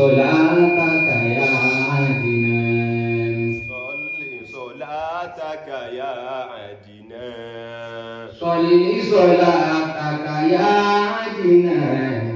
صلاتك يا عدنان صل صلاتك يا عدنان صل صلاتك يا عدنان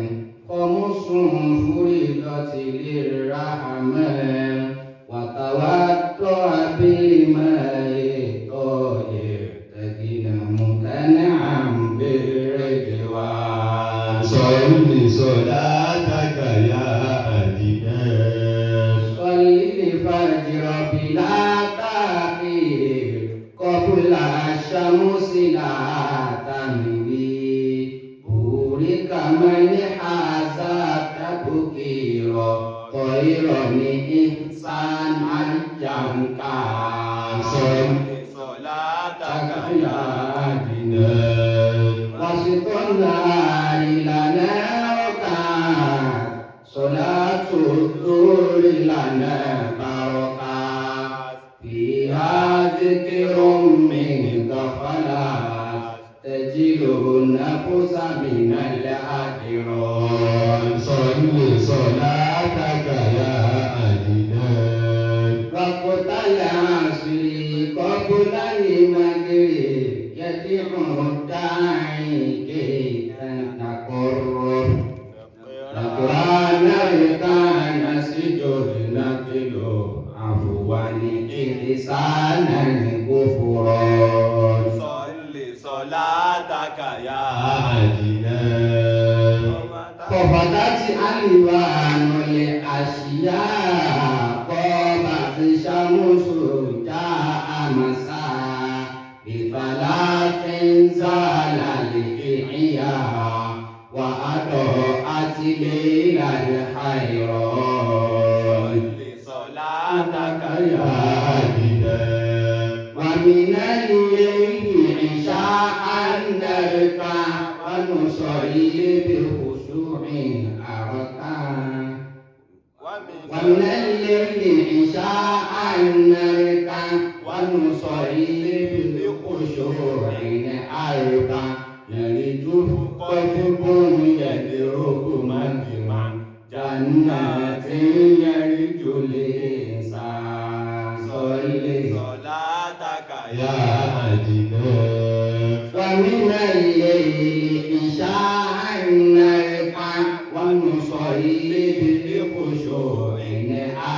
خمس فرضت للرحمن وتوضأ بالماء الطاهر تغنم تنعم بالرضوان صل صلاتك يا عدنان صل الفجر بلا تأخير قبل الشمس لا تمضي بورك من حاز تبكير طير إحسان الجنكا صل صلاتك يا عدنان وسط النار لنا وكان صلاة الظهر لنا بركات فيها ذكر من غفلات تجل النفس من الأجران صل صلاتك يا عدنان وقت العصر قبل المغرب يدعو الداعي كي تقر Al-Qur'ana kana sijur nakilu afwani ihsanan kufran صل صلاتك يا عدنان Qafatati alwanul asya Qabati syamusu ja'a masa Bifalatin zalal ihya Wa ado'ati lilal khairan صلاتك Ya عدنان Wa minal layli isha'an narka Wa nusalli bil khushu'i arkan ومن الليل عشاء نركع ونصلي بالخشوع أربع يرجف قلب يدرك مجمع جنات يرجو الإنسان صل صلاتك يا يا عدنان ومن الليل عشاء نركع ونصلي بخشوع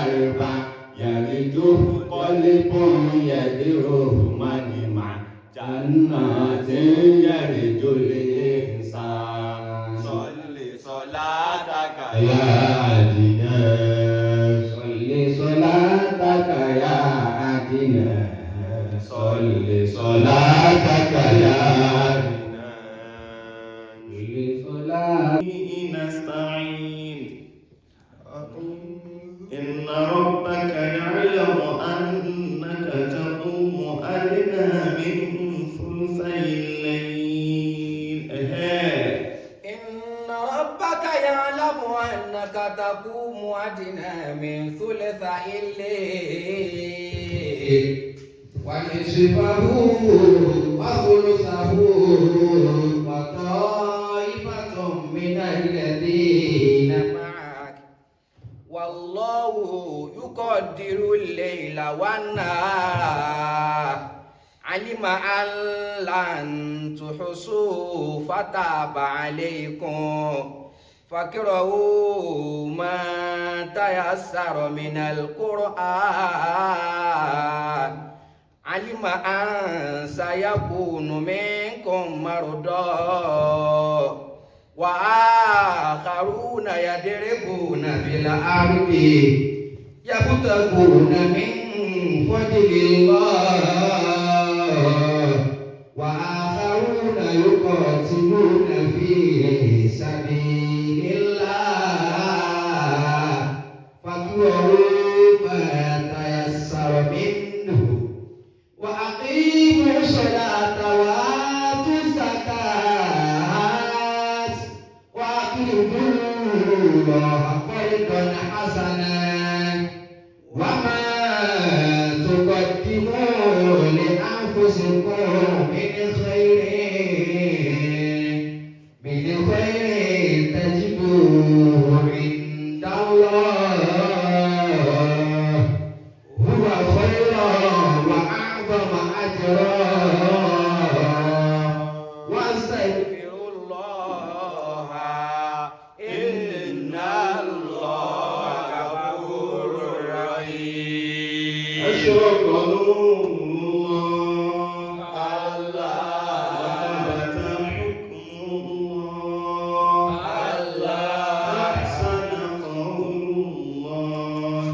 أربع يرجف قلب يدره مجمع جنات يرجو الإنسان صل صلاتك يا عدنان صل صلاتك يا عدنان صل صلاتك يا عدنان صل صلاتك نستعين إن ربك يعلم أنك تقوم أدنى من ثلثي الليل إن ربك يعلم أنك تقوم أدنى من ثلثي الليل ونصفه وثلثه وطائفة من الذين معك والله يقدر الليل والنهار علم أن لن تحصوا فتاب عليكم فاقرؤوا ما تيسر من القرآن علم أن سيكون منكم مرضى وآخرون يضربون في الأرض يبتغون من فضل الله وآخرون يقاتلون في سبيل الله فاقرؤوا ما تيسر منه وأقيموا الصلاة وآتوا الزكاة وأقرضوا الله قرضا حسنا وما تقدموا لأنفسكم من خير تجدوه عند الله أشرق نور الله وثبت حكم الله أحسن قول الله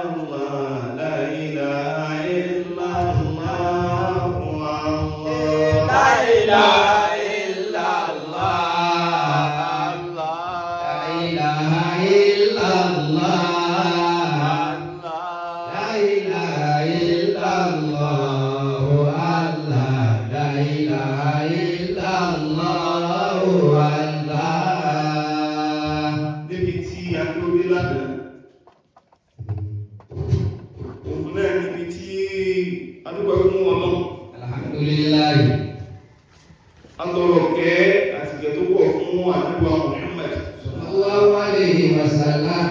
الله لا إله إلا الله الله لا إله إلا الله لا إله إلا الله لا إله إلا الله لا إله إلا الله níbi tí a tó rí lánàá òun náà níbi tí a dúpẹ́ fún Ọlọ́run Alhamdulillah. atọrọ kẹ́ àti gẹ̀ tó pọ̀ fún àdúgbò Muhammad Sallallahu alayhi wa sallam.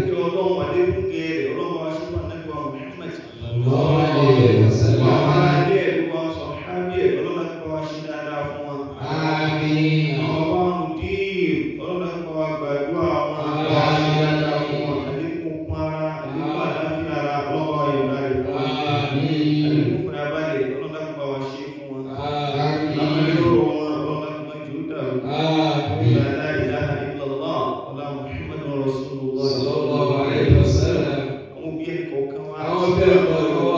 kí Ọlọ́run adékúnkẹ́ rẹ̀ Ọlọ́run aṣíwá àdúgbò Muhammad Sallallahu alayhi wa sallam. àwọn alẹ́ ẹ̀rú wa sọ hábí ẹ̀ Ọlọ́run àti bá wa ṣe dáadáa fún wa Àmín. àwọn bá ń dí Ọlọ́run àti bá wa gbàdúrà wọn Àmín. dáadáa fún wọn àdékún kún ara àdékún àdáfíà ara Ọlọ́run ayọ̀dá rẹ̀ fún wa Àmín. àdékún fún abalẹ̀ Ọlọ́run àti bá wa ṣe fún wọn Àmín. lámàlérò wọn Ọlọ́run àti bá jù dàrú Àmín. la ilaha illallah ọlá Muhammadur Rasulullah Sallallahu alayhi wa sallam. àwọn òbí ẹni kọ̀ọ̀kan wá Àwọn òbí ẹni kọ̀ọ̀kan wá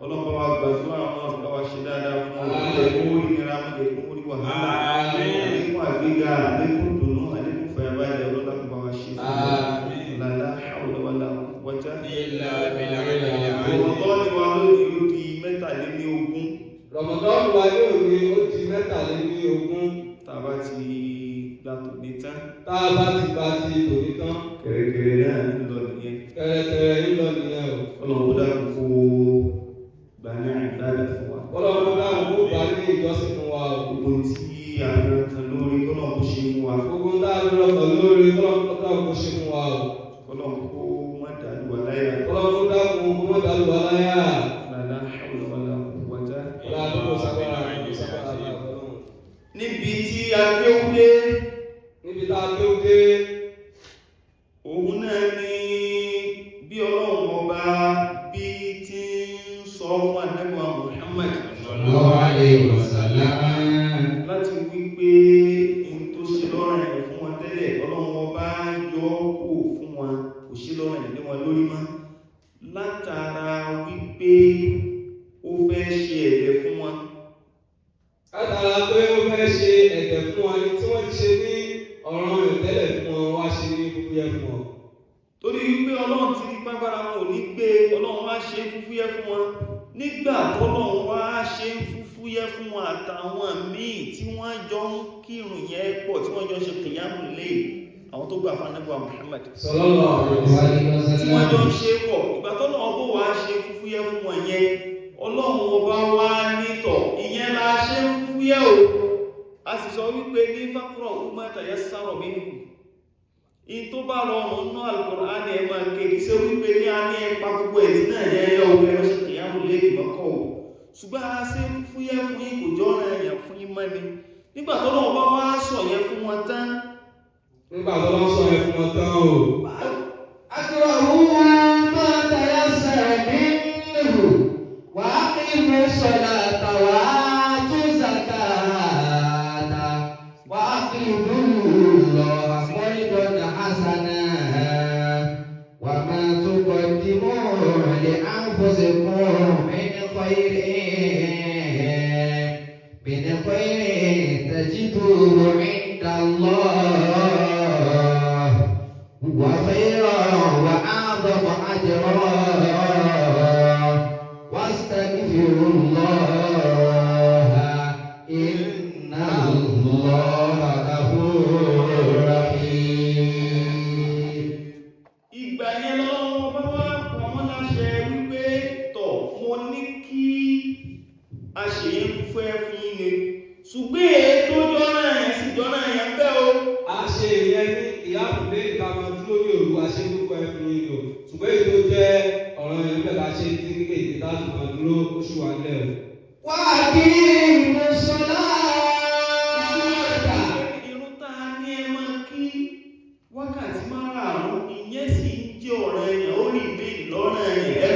ọlọ́pàá wa gbàdúrà wọn ọ̀pá wa ṣe dáadáa fún wọn Àmín. àlékún orí nira àlékún orí wàhálà àlékún àgbéga àlékún dùnú àlékún fàyàbalẹ̀ ọlọ́pàá wa ṣe fún Àmín. wọn lálá hawla wala quwwata Illa billahi. ọ̀rọ̀ ni wa lónìí ó di mẹ́tàlélógún Ramadan wa yóò rí ó di mẹ́tàlélógún. tàbá ti gbàtò ní tán Tá a bá ti bá ti tòní tán, kẹ̀rẹ̀kẹ̀rẹ̀ náà ń lọ nìyẹn kẹ̀rẹ̀kẹ̀rẹ̀ ń lọ nìyẹn o. ọlọ́run dákun kó gbà ní àìdáàdà fún wa Ọlọ́run dáhùn kó gbà ní ìjọsìn fún wa o. gbogbo tí àwọn kan lórí kọ́nà kó ṣe fún wa Gbogbo ń dáhùn lọ́kọ̀ lórí Ọlọ́run kó ṣe fún wa o. ọlọ́run kó má dàlú wa láyà Ọlọ́run dáhùn kó má dàlú wa láyà. lálá hawla wala quwwata Ọlọ́run kó sábàrà kó sábàrà Ọlọ́run. níbi tí a kéwú dé Níbi tá a tó dé, òun náà ni bí ọlọ́run ọba bí ti ń sọ fún ànábì Muhammad Sallallahu alayhi wa sallam. láti wí pé n tó ṣe lọ́rọ̀ ẹ̀ fún wọn tẹ́lẹ̀ ọlọ́run ọba yọ kó fún wọn kò ṣe lọ́rọ̀ ẹ̀ lé wọn lórí mọ́ látara wípé ó fẹ́ ṣe ẹ̀dẹ̀ fún wọn Látara pé ó fẹ́ ṣe ẹ̀dẹ̀ fún wọn ni tí wọ́n ti ṣe ní ọ̀ràn ìtẹ́lẹ̀ fún wọn wá ṣe ní fúfúyẹ́ fún wọn. torí wípé ọlọ́run ti ní pápára wọn ò ní gbé ọlọ́run wá ṣe fúfúyẹ́ fún wọn nígbà tọ́lọ́run wá ṣe fúfúyẹ́ fún wọn àtàwọn míì tí wọ́n jọ ń kírun yẹn pọ̀ tí wọ́n jọ ṣe kìyàmù lé àwọn tó gbà fún ànábì Muhammad Sallallahu alayhi wa tí wọ́n jọ ń sallam. ṣe pọ̀ ìgbà tọ́lọ́run bó wá ṣe fúfúyẹ́ fún wọn yẹn ọlọ́run ọba wá nítọ̀ ìyẹn la ṣe fúfúyẹ́ o a sì sọ wípé ní fákúrọ̀ ọmọ ẹ̀tàyẹ sárọ̀ mí nìkú in tó bá rọrùn nínú Al-Qur'ani ẹ máa kéèkì sí wípé ní a ní ẹpa gbogbo ẹ̀tí náà yẹ ẹyọ ogun ẹ̀rọ ṣe kìyàmù lẹ́gbẹ̀ẹ́ mọ́kọ̀ ò ṣùgbọ́n a ṣe fúyẹ́ fún yín kò jọ ọ̀rọ̀ ẹ̀yàn fún yín mọ́ni nígbà tó lọ́wọ́ bá wá sọ yẹn fún wọn tán Nígbà tó lọ́ sọ ẹ̀ fún wọn tán o. أكرهوا ما تيسر منه وأقيموا الصلاة وآتوا الزكاة وأقرضوا الله قرضا حسنا وما تقدموا لأنفسكم من خير تجدوه عند الله وخيرا وأعظم أجرا واستغفروا الله إن الله غفور رحيم. ìgbà yẹn lọ́wọ́ bá wá pọ̀ wọ́n láṣẹ wípé tọ̀ mo ní kí a ṣe é fẹ́ fún yín ni ṣùgbọ́n ètò jọ́nà yẹn sì jọ́nà yẹn bẹ́ o A ṣe ìyẹn ní ìyáàbùdé ìtàmà dúró ní òru aṣẹ́gbùkọ ẹ̀fún yìí o. Ṣùgbọ́n èyí tó jẹ́ ọ̀ràn yẹn bẹ́ẹ̀ la ṣe tí kéèké láti máa dúró oṣù wa lẹ̀ o. وأقيموا الصلاة. irun tá a ní ẹ máa kí wákàtí márààrún ìyẹn sì ń jẹ́ ọ̀ràn yẹn ó rí bí ìlọ́ràn yẹn ẹ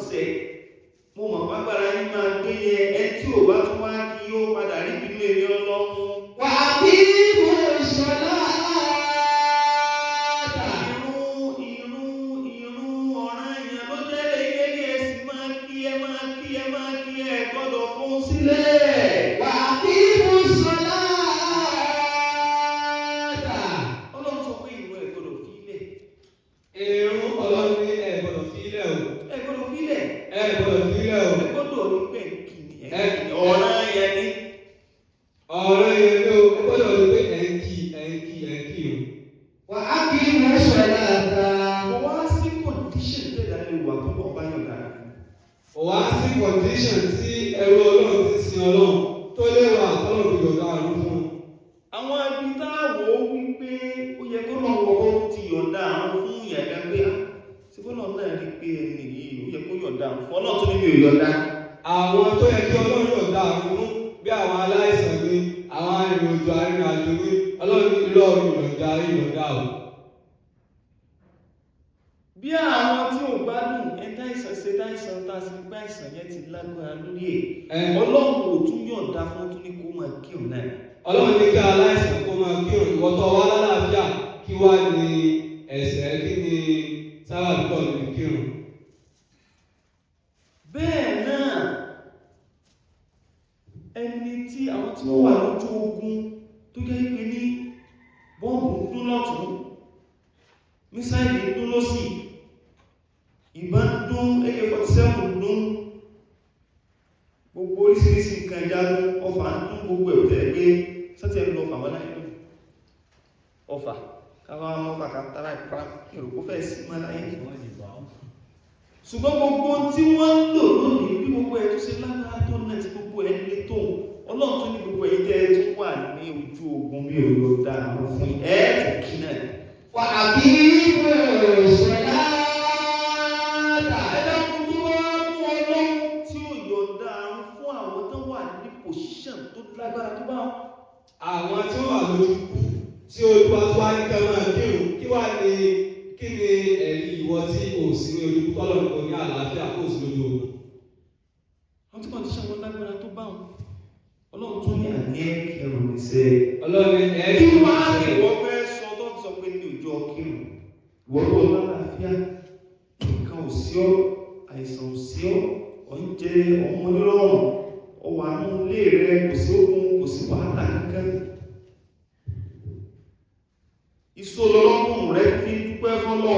sẹ́ mo mọ̀ pàgbára yín máa gbé yẹ ẹ tí ò bá tún wá kí yóò padà rí bí ilé mi ọlọ́run. Wà á kí mo sọ̀lá. Ìrun ọ̀ràn yẹn ló jẹ́ lẹ́yìn ní ẹ̀sìn máa kí ẹ gbọ́dọ̀ fún sílẹ̀. Wà á kí mo sọ̀lá. Ọlọ́run sọ pé ìrun ẹ̀ gbọ́dọ̀ fi ilẹ̀. Ìrun Ọlọ́run ní ẹ gbọ́dọ̀ fi ilẹ̀ o. Ẹ gbọ́dọ̀ fi ilẹ̀. Ẹ gbọ́dọ̀ fi ilẹ̀ o. Ẹ gbọ́dọ̀ ní pé ọ̀ràn yẹn ni. Ọ̀ràn yẹn ni o. Ẹ gbọ́dọ̀ ní pé ẹ̀ ń kí o. Wà á kí mo sọ̀lá. Kò wá sí condition tẹ̀lé àlè wà tó bọ̀ bá yàn dára. Kò wá sí condition tí ẹrú Ọlọ́run ti sin Ọlọ́run tó lè wà tọ́lọ̀ fi yọ̀ǹda àrùn fún un. Àwọn ibi táwọ̀ wípé ó yẹ kó lọ́wọ́ ó ti yọ̀ǹda àrùn fún ìyàgá pé ṣé kó lọ́ọ̀ náà rí pé ẹni yìí ó yẹ kó yọ̀ǹda àrùn fún Ọlọ́run tó níbi ò yọ̀ǹda. Àwọn tó yẹ kí Ọlọ́run yọ̀ǹda àrùn fún bí àwọn aláìsàn ní àwọn arìnrìnàjò ní Ọlọ́run ìlú ìyọ̀ǹda o. Bí àwọn tí ò gbádùn ẹ̀dá ìsànṣe dáìsàn tá a sì gbá ìsàn yẹn ti lágbára lórí ẹ̀ Ọlọ́run ò tún yọ̀ǹda fún tún ní kó máa kírun náà. Ọlọ́run ní kí aláìsàn kó máa kírun ìwọ́tọ̀ wá lálàáfíà kí wá ní ẹ̀ṣẹ̀ kí ni sábàbí tó ní kírun. Bẹ́ẹ̀ náà ẹni tí àwọn tí wọ́n wà lójú ogun tó jẹ́ pé ní bọ́ọ̀bù ń dún lọ́tún mísáìlì ń dún lósì ìbọn dún AK-47 dún gbogbo oríṣiríṣi nǹkan ìjágun ọfà ń dún gbogbo ẹ̀wọ̀tẹ̀ pé sọ́tẹ̀ lọ fà wọ́n láyé lónìí ọfà káwọn ọmọ kàkàtàrà ìpá ìrùkú fẹ́ sí mọ́ láyé ṣùgbọ́n gbogbo tí wọ́n ń lò lónìí bí gbogbo ẹ̀ tó ṣe lágbára tó náà tí gbogbo ẹ̀ lé tó Ọlọ́run tó ní gbogbo ẹ̀yìn tẹ́ tó wà ní ojú ogun bí òyò dáa fún ẹ̀ẹ́dù kí náà. Wà á kí mo sọ̀lá. Ẹ̀dá fún tó wá mú Ọlọ́run tí ó yọ̀ǹda àrùn fún àwọn tó wà ní pòṣíṣàn tó lágbára tó bá wọn. Àwọn tí wọ́n wà lójú kú tí Olúwa tó wá ní kẹ́ máa kírun kí ni ẹ̀rí ìwọ tí kò sí ní ojú kú tọ́lọ̀ nìkan ní àlàáfíà kò sí lójú ogun. Wọ́n tí wọ́n ti ṣe àwọn lágbára tó bá wọn. Ọlọ́run tó ní àní ẹ̀kẹrùn ìṣẹ́. Ọlọ́run kí wá ní ìwọ fẹ́ sọ tó sọ pé ní òjò kírun wọ́n tó lálàáfíà nǹkan ò sí ọ́ àìsàn ò sí ọ́ oúnjẹ ọmọ onírọ̀rùn ọwà ní ilé rẹ kò sí ogun kò sí wàhálà kankan ìṣòlọ́lọ́kùnrin rẹ fi dúpẹ́ fọ́lọ́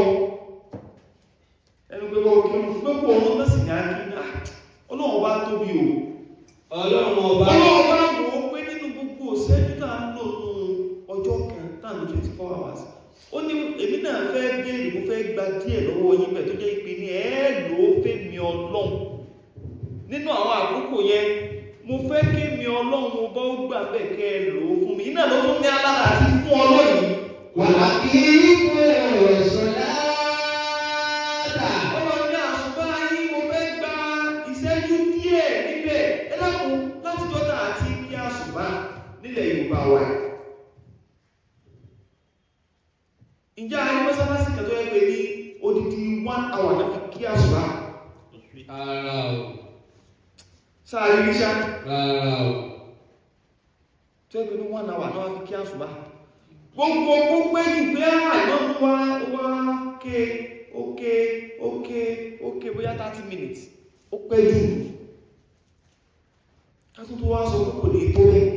ẹnu pé wọ́n kírun gbogbo ọ̀run tó sì ní àkínà Ọlọ́run bá tóbi o Ọlọ́run ọba wò ó pé nínú gbogbo ìṣẹ́jú tá ń lò nínú ọjọ́ kan tá ń lò 24 hours ó ní èmi náà fẹ́ béèrè mo fẹ́ gba díẹ̀ lọ́wọ́ yín bẹ̀ tó jẹ́ ìpè ní lò ó fẹ́ mi Ọlọ́run nínú àwọn àkókò yẹn mo fẹ́ kí mi Ọlọ́run mo bá ó gbà bẹ́ẹ̀ kẹ́ ẹ lò ó fún mi iná ló tún ní alára àti fún Ọlọ́run Wà á kí mo sọ̀lá. Ọlọ́run ní àṣùbá yín mo fẹ́ gba ìṣẹ́jú díẹ̀ níbẹ̀ ẹ dákun láti dọ́tà àti kí àṣùbá nílẹ̀ Yorùbá wa. Ǹjẹ́ a ní mọ́sálásí kan tó yẹ pé ní odidi 1 hour láti kí àṣùbá? Rárá o. Sáà rí níṣá? Rárá o. Tó yẹ pé ní 1 hour náà fi kí àṣùbá. Gbogbo ẹjù pé àìmọ́ wá ókè bóyá 30 minutes ó pẹ́ jù kátó tó wá sọ púpọ̀ ní tó rẹ̀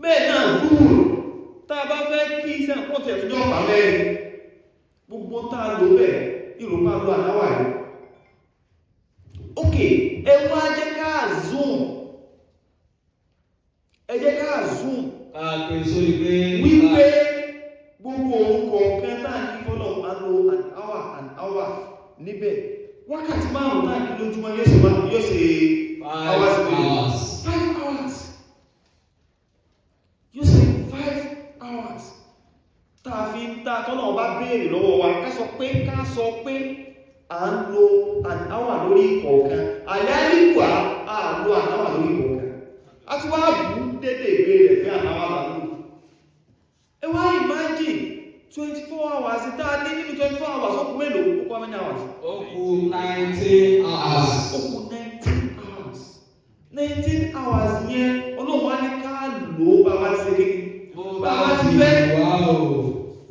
bẹ́ẹ̀ náà lúrù táa bá fẹ́ kí iṣẹ́ pọ̀tẹ̀ tó jọpa mẹ́rin gbogbo táa lò bẹ́ẹ̀ ìrùpá lọ àdáwà rẹ̀ ókè ẹwà jẹ́ káà zoom Àpè sórí pé wípé gbogbo orúkọ kan táàkì fọ́lọ̀ máa lo an hour níbẹ̀ wákàtí márùn-ún táàkì lójúmọ́ yóò ṣe 5 hours yóò ṣe 5 hours tààfi tààtọ́nà ọba béèrè lọ́wọ́ wa ká sọ pé à ń lo an hour lórí ìkọ̀ọ̀kan àyálìkù à lo an hour lórí ìkọ̀ọ̀kan a ti wá bú dédé ìbéèrè fẹ́ an hour lórí ẹ wá imagine 24 hours tá a ní nínú 24 hours ó kú mélòó ó kọ́ many hours? Ó kù 19 hours. Ó kù 19 hours. 19 hours yẹn Ọlọ́run wá ní ká lò ó bàbá ti ṣe kéde. Bàbá ti fẹ́.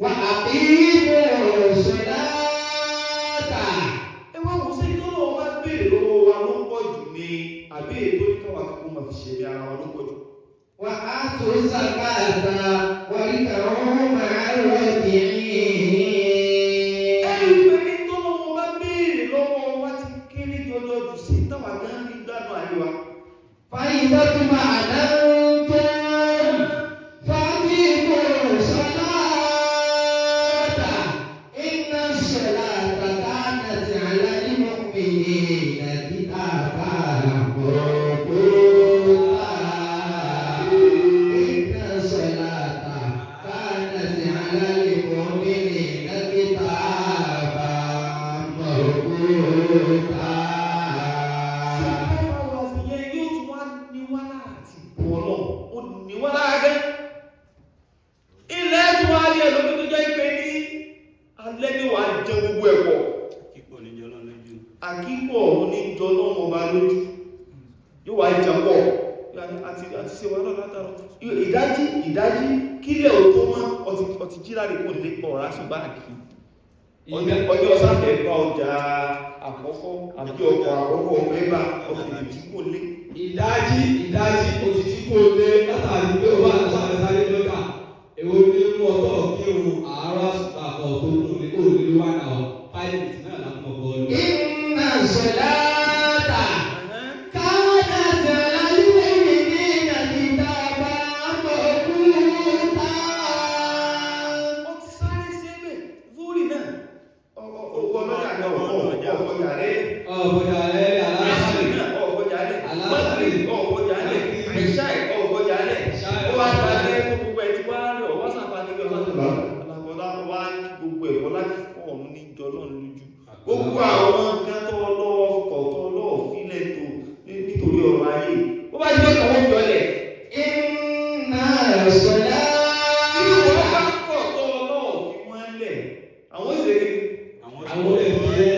Wà á kí ìbòsọ̀lá. Ẹ wá wò sí ìtọ́lọ̀ ọba béèrè lọ́wọ́ wa ló pọ̀ jù ní àbí ètò oníkàwá kókó máa fi ṣe ní ara wa ló pọ̀ jù. Wà á tó sàkáàtà wàrí kàrọ́ máa rọ̀ kìíní. Ẹ̀rí pẹ̀lú ìtọ́lọ̀ ọba béèrè lọ́wọ́ wa ti kéré jọjọ jù sí táwa gan ní gbádùn àríwá. Fáyidá tó máa dáhùn tó fábí ìbòsọ̀lá. Iná sọ̀lá tàkà nàti àlàyé mọ̀mìnì nàbí àbá àbọ̀kọ́. Àkípọ̀ oníjọ lọ́wọ́ ọba lójú yóò wá ìjàpọ̀ àti ṣe wà náà látàrọ ìdájí kílẹ̀ ò tó mọ́ ọtí jíláre kò lè pọ̀ rásù báàkì ọjọ́ sáfẹ́ bá ọjà àkọ́kọ́ àbí ọkọ̀ àkọ́kọ́ ọ̀fẹ́ bá ọ̀fẹ́ tí kò lé ìdájí òtítí kò lé látàrí pé ó wà sáré lọ́gà èwo ní mú ọtọ́ kí òun àárọ̀ àṣùpá àpọ̀ tó kún ní kò ní wà náà 5 minutes náà lápò bọ́ọ̀lù. Inna salata kanat alal mu'minina kitaban mawquta. Ó ti sáré sí ẹgbẹ́ fúrì náà ọgbọ̀nmọ́jà náà ọ̀fọ̀jà rẹ̀ aláṣàrí náà ọ̀fọ̀jà rẹ̀ mọ́tìrì ọ̀fọ̀jà rẹ̀ àìṣáì ọ̀fọ̀jà rẹ̀ ó wá dálẹ́ tó gbogbo ẹ̀ tí wá rẹ̀ ọ̀wọ́ sàfàní alábọ̀lá wá gbogbo ẹ̀kọ́ láti fọ́ ọ̀run ní ìjọ náà lójú gbogbo àwọn nǹkan tó lọ́wọ́ kọ̀ọ̀tọ́ lọ́wọ́ fílẹ̀ tó nítorí ọ̀rọ̀ ayé ó bá jẹ́ ọ̀kọ̀ wọ́n fi ọlẹ̀ Inna salata wọ́n bá kọ̀ọ̀tọ́ lọ́wọ́ fi wọ́n lẹ̀ àwọn ìṣèlú àwọn ẹ̀fẹ́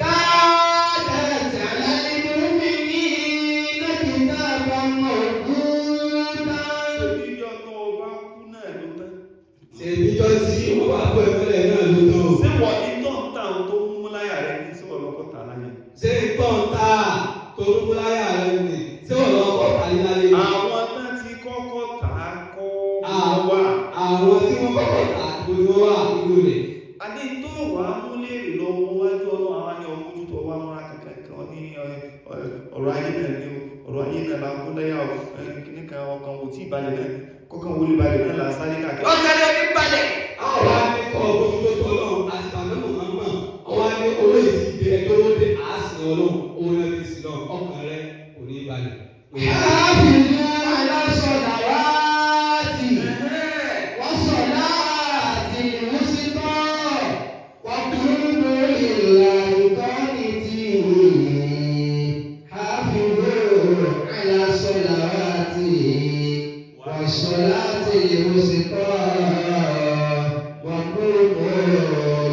kanat alal mu'minina kitaban mawquta. ìjọ tó bá kú náà ló tán ṣèbíjọ́ tí wọ́n bá kó ẹ̀mọ́lẹ̀ náà ló tán. ṣé wọ́n ní tọ́ǹtà tó mú láyà rẹ̀ ní sí ọ̀lọ́kọ̀tà láyé ṣé ìtọ́ǹta tó ń mú láyà rẹ̀ nì ṣé wọ́n lọ kọ́ tàyí láyé. àwọn tán ti kọ́kọ́ tà á kọ́ wà àwọn tí wọ́n kọ́kọ́ tà gbogbo wà nínú rẹ̀. adé tó wà á mú léèrè lọ́wọ́ wájú ọlọ́run àwọn ní ọmọ ojútọ̀ wà múra kankan kan ní ọ̀rọ̀ ayé náà ní ọ̀rọ̀ ayé náà bá kó lẹ́yà kíní kan ọkàn wò tí ìbalẹ̀ náà kọ́kàn wọlé balẹ̀ náà là sáré káàkiri ọ̀kadà ní balẹ̀. àwọn á ní kọ́ ojútó tó lọ́run àti tàbí mọ̀mọ́ ọwọ́ á ní owó ìdíje ẹjọ́ ó dé àásìn ọlọ́run owó rẹ̀ fi sí lọ ọkàn rẹ̀ kò ní balẹ̀. Hafizu ala salawati wa salatil wusta wa qumu lillahi qanitin. Hafizu ala salawati wa salatil wusta wa qumu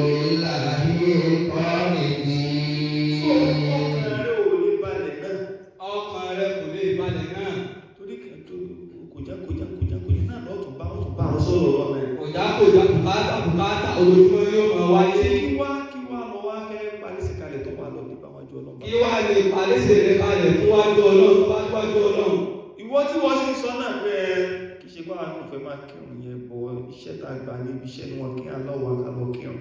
lillahi qanitin. ọkàn rẹ̀ ò lè balẹ̀ náà ọkàn rẹ̀ kò lè balẹ̀ náà. torí kòjá náà lọ́tún bá lọ sọ́rọ̀ ọlọ́run ẹ̀. kòjá bùkátà olójúmọ́ yóò máa wáyé. kí wá lọ wá fẹ́ parí sí kalẹ̀ tó wà lọ nípa wájú ọlọ́run. kí wá lè palẹ́sẹ̀ rẹ̀ kalẹ̀ fún wájú ọlọ́run tó bá wájú ọlọ́run. ìwọ tí wọ́n sì sọ náà pé kì í ṣe bá àwọn òfin máa kírun yẹn bọ̀ iṣẹ́ tá a gbà níbi iṣẹ́ ni wọ́n kí aláwọ̀ akábọ̀ kírun.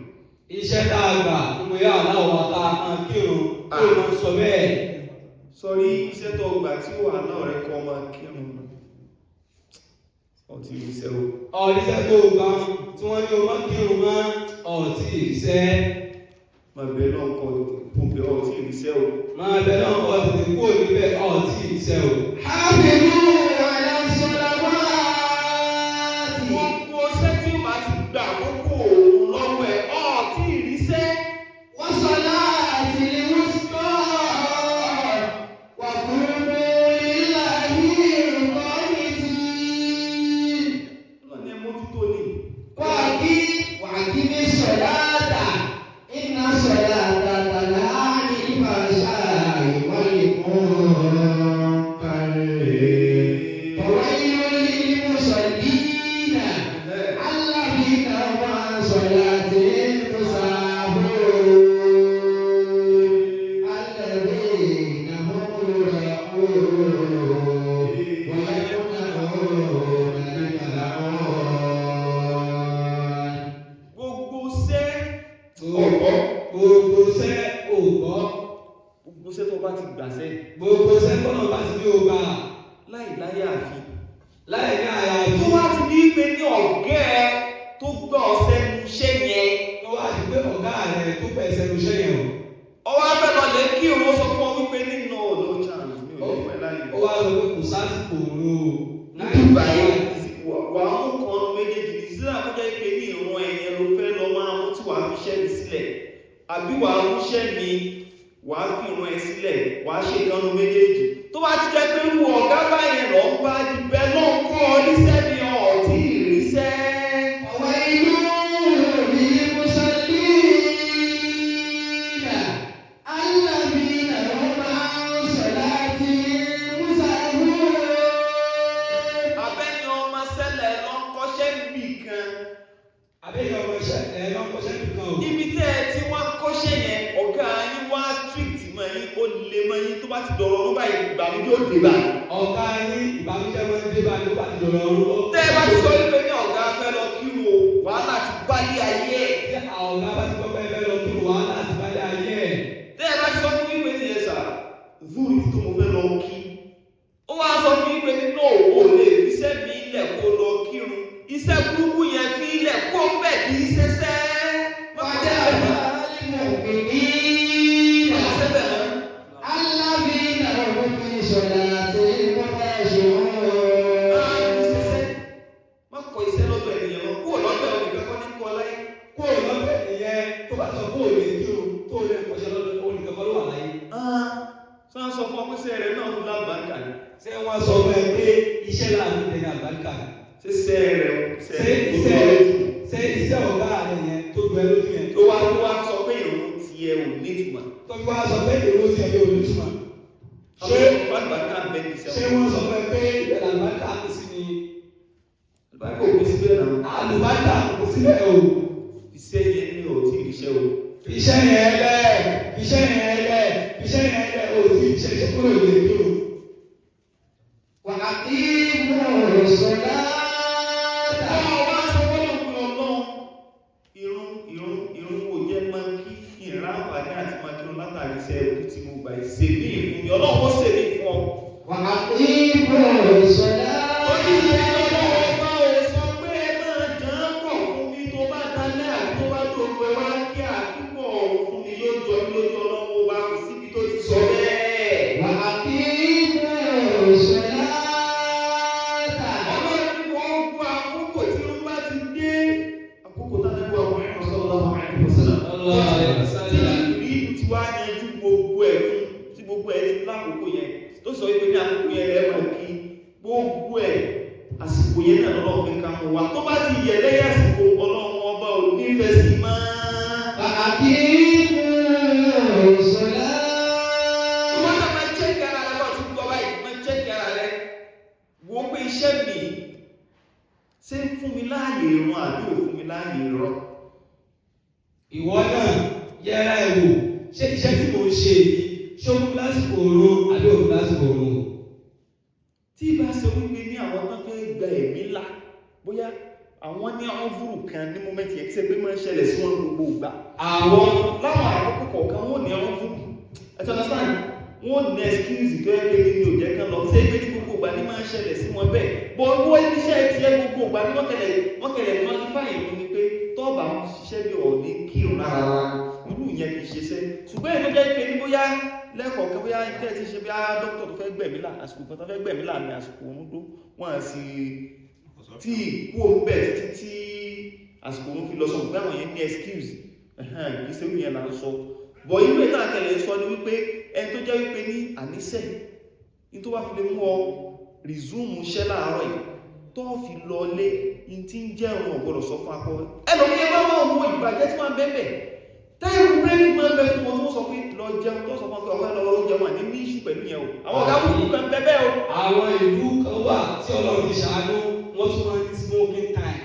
iṣẹ́ tá a gbà nínú yà aláwọ̀ ata máa kírun tó máa sọ bẹ́ẹ̀. sọrí iṣẹ́ tó gbà tí wà náà rẹ kọ́ máa kírun ọtí iṣẹ́ o. ọ̀rìṣẹ́ tó gbà tí wọ́n ní o máa kírun mọ́ ọ̀tí ìṣẹ́. máa bẹ náà kọ́ púpẹ̀ ọtí ìṣẹ́ o. máa bẹ náà kọ́ tètè kúrò níbẹ̀ ọ̀tí ìṣẹ́ o. Hafizu ala salawati. gbogbo iṣẹ́ tí ó bá ti gbà àkókò òun lọ́wọ́ ẹ̀ ọtí ìríṣẹ́. Wa salatil wusta wa qumu lillahi qanitin. lọ́ni ẹ mójútó ni. Wa aqimi salata inna salata ò gbọ́. Gbogbo iṣẹ́ tó bá ti gbà sẹ́. Gbogbo iṣẹ́ tó náà bá ti ní o gbà. Láì láyé àfi. Láì ní àyàfi. Tó wá ti ní pé ní ọ̀gá ẹ tó gbọ́ ọ̀sẹ̀ nu iṣẹ́ yẹn. Tó wá ti pé ọ̀gá rẹ̀ tó bẹ̀ ẹsẹ̀ nu iṣẹ́ yẹn o. Ọwọ́ afẹ́ lọ lè kí òun sọ fún ọ wípé nínú no chance mi ò lè fẹ́ láyé. Ó wá sọ pé kò sásìkò òru o. Nígbà yẹn wà á mú kan méjèèjì ní sílẹ̀ àkójọ ìpè ní ìran ẹ̀yẹ ló fẹ́ lọ máa mú tí wàá fi iṣẹ́ mi sílẹ̀. Àbí wàá mú iṣẹ́ mi wàá fi ìran ẹ sílẹ̀ wàá ṣe ìkànnì méjèèjì. Tó bá ti jẹ́ pé wù ọ̀gá báyẹn lọ ń bá di bẹ́ẹ̀ náà kọ́ ọ níṣẹ́ ni ọ̀tí ìrísẹ́. Ọ̀wọ́ inú mi mú sọ́lí náà. Alábìínà ló máa ń sọ láti Mùsàlùmí. Abẹ́ni ọmọ sẹ́lẹ̀ lọ kọ́ṣẹ́ níbì kan. Abẹ́ni ọmọ iṣẹ́ lọ kọ́ṣẹ́ níbì kan o. Ibi tẹ́ ẹ tí wọ́n kọ́ṣẹ́ yẹn ọ̀gá yín wá strict mọ́ yín ó lè mọ́ yín tó bá ti dọ̀rọ̀ ọ̀run báyìí ìbànújẹ́ ó dé bá. Ọ̀gá yín ìbànújẹ́ máa ń dé bá ní tó bá ti dọ̀rọ̀ ọ̀run. Tẹ́ ẹ bá ti sọ wípé ní ọ̀gá fẹ́ lọ kírun o wàhálà ti bá lé ayé ẹ̀. Tí ọ̀gá bá ti gbọ́ pé ẹ fẹ́ lọ kí wàhálà ti bá lé ayé ẹ̀. Tẹ́ ẹ bá ti sọ fún wípé ní ẹ̀sà zúrù tó mo fẹ́ lọ kí. Ó wá sọ fún wípé ní náà ò lè fiṣẹ́ mi ilẹ̀ kó lọ kírun. Iṣẹ́ burúkú yẹn fi ilẹ̀ kó bẹ̀ kì í ṣeṣẹ́. Wàjà àlìmọ̀ òkèèrè. Alábìínà ló fi sọ̀rọ̀ àti mọ́tà ṣe Ṣé wọ́n sọ fún ẹ pé iṣẹ́ láàrin tẹ̀lé àgbàríkà? Ṣé sẹ́ẹ̀rẹ̀ Ṣé iṣẹ́ ọ̀gá rẹ̀ yẹn tó gbẹ lójú yẹn? tó wá sọ pé ìrún ti ẹ ò ní ìtumọ̀. Tó wá sọ pé èrò ti ẹ̀yẹ olùtumọ̀. Ṣé àlùbáríkà ń bẹ ní ìṣẹ́? Ṣé wọ́n sọ fún ẹ pé ìbẹ̀rẹ̀ àlùbáríkà kò sí ni? Àlùbáríkà ò kú síbẹ̀ náà. Àlùbáríkà kò síbẹ̀ o. Iṣẹ́ yẹn ní ò tí ì ríṣẹ́ o. Iṣẹ́ yẹn lẹ̀, iṣẹ́ yẹn lẹ̀, iṣẹ́ yẹn lẹ̀ o ti ṣe kúrò lè kí o. وأقيموا الصلاة. Wá sọ fọ́lọ́ pé ọlọ́run irun kò jẹ́ máa kí ìrìn àǹfààní àti máa kí ọ látàrí iṣẹ́ ẹ̀kú tí mo gbà ṣe ní ìfún mi ọlọ́run ó ṣe ní ìfún ọ. وأقيموا الصلاة. Ó ní ìrìn ọlọ́run bá ò sọ pé ẹ máa dán pọ̀ fún mi tó bá dalẹ́ àti tó bá dògbò ẹ wá kí àkíkọ̀ fún mi yóò jọ mí lójú ọlọ́run wa kò síbi tó ti sọ bẹ́ẹ̀. وأقيموا الصلاة. Sọ wípé ní àkókò yẹn lẹ́wọ̀n kí gbogbo ẹ̀ àsìkò yẹn náà lọ́wọ́ fi ká mú wa tó bá ti yẹ lẹ́yìn àsìkò ọlọ́run ọba ò nífẹ̀ẹ́ sí máa. وأقيموا الصلاة. Wọ́n náà máa chẹ́kì ara rẹ̀ lọ́wọ́ tí kò báyìí máa chẹ́kì ara rẹ̀ wo pé iṣẹ́ mi ṣé ń fún mi láàyè ìrun àbí ò fún mi láàyè ìrun. Ìwọ náà yẹra ẹ̀ wò ṣé iṣẹ́ tí mo ń ṣe yìí ṣé ó fún lásìkò oorun àbí òun lásìkò oorun? Tí ìbá ṣe wípé ní àwọn tó fẹ́ gba ẹ̀mí ńlá bóyá àwọn ní ọ́fúrù kan ní mọ́mẹ́ntì ẹ̀ ṣe pé máa ń ṣẹlẹ̀ sí wọn gbogbo ìgbà. Àwọn láwọn àkókò kọ̀ọ̀kan wọ́n ní ọ́fúrù ẹ̀tọ́nàsán wọ́n ní ẹ̀skíùsì tó yẹ pé ní òjẹ́ kan lọ ṣé pé ní gbogbo ìgbà ní máa ń ṣẹlẹ̀ sí wọn bẹ́ẹ̀. Bọ̀ owó iṣẹ́ ti ẹ gbogbo ìgbà ní wọ́n kẹlẹ̀ nọ́lífàì ló ní pé tọ́ọ̀bà ń ṣiṣẹ́ bí ọ̀ ní kírun rárá irú ìyẹn kì í ṣe sẹ́. Ṣùgbọ́n ètò jẹ́ pé ní bóyá lẹ́kọ̀ọ́ kẹ́ bóyá tẹ́ ti ṣe bí á dókítà tó fẹ́ gbẹ̀mí là àsìkò kan tó fẹ́ gbẹ̀mí là ní àsìkò òun tó wọ́n á sì tí kú òun bẹ̀ títí tí àsìkò òun fi lọ sọ pé àwọn yẹn ní excuse kì í ṣe ìyẹn là ń sọ. Bọ̀ inú ètò àkẹlẹ̀ sọ ni wípé ẹni tó jẹ́ wípé ní àníṣẹ́ ní tó wá fi lè mú ọ resume iṣẹ́ láàárọ̀ yìí tó fi lọ lé ní tí ń jẹ́ òun ọ̀gbọ́dọ̀ sọ fún akọ ẹlòmíyẹ bá wọ́n mú ìbàjẹ́ tí wọ́n bẹ́ẹ̀ táìmù bírèkì máa ń bẹ fún wọn tó sọ pé lọ jẹun tó sọ fún ọkọ̀ ọ̀fẹ́ lọ oúnjẹ wọn ní ìṣù pẹ̀lú yẹn o àwọn ọ̀gá búrú kan bẹ́ẹ̀ o. Àwọn ìlú kan wà tí Ọlọ́run ti ṣàánú wọ́n tún máa ń ní smoking time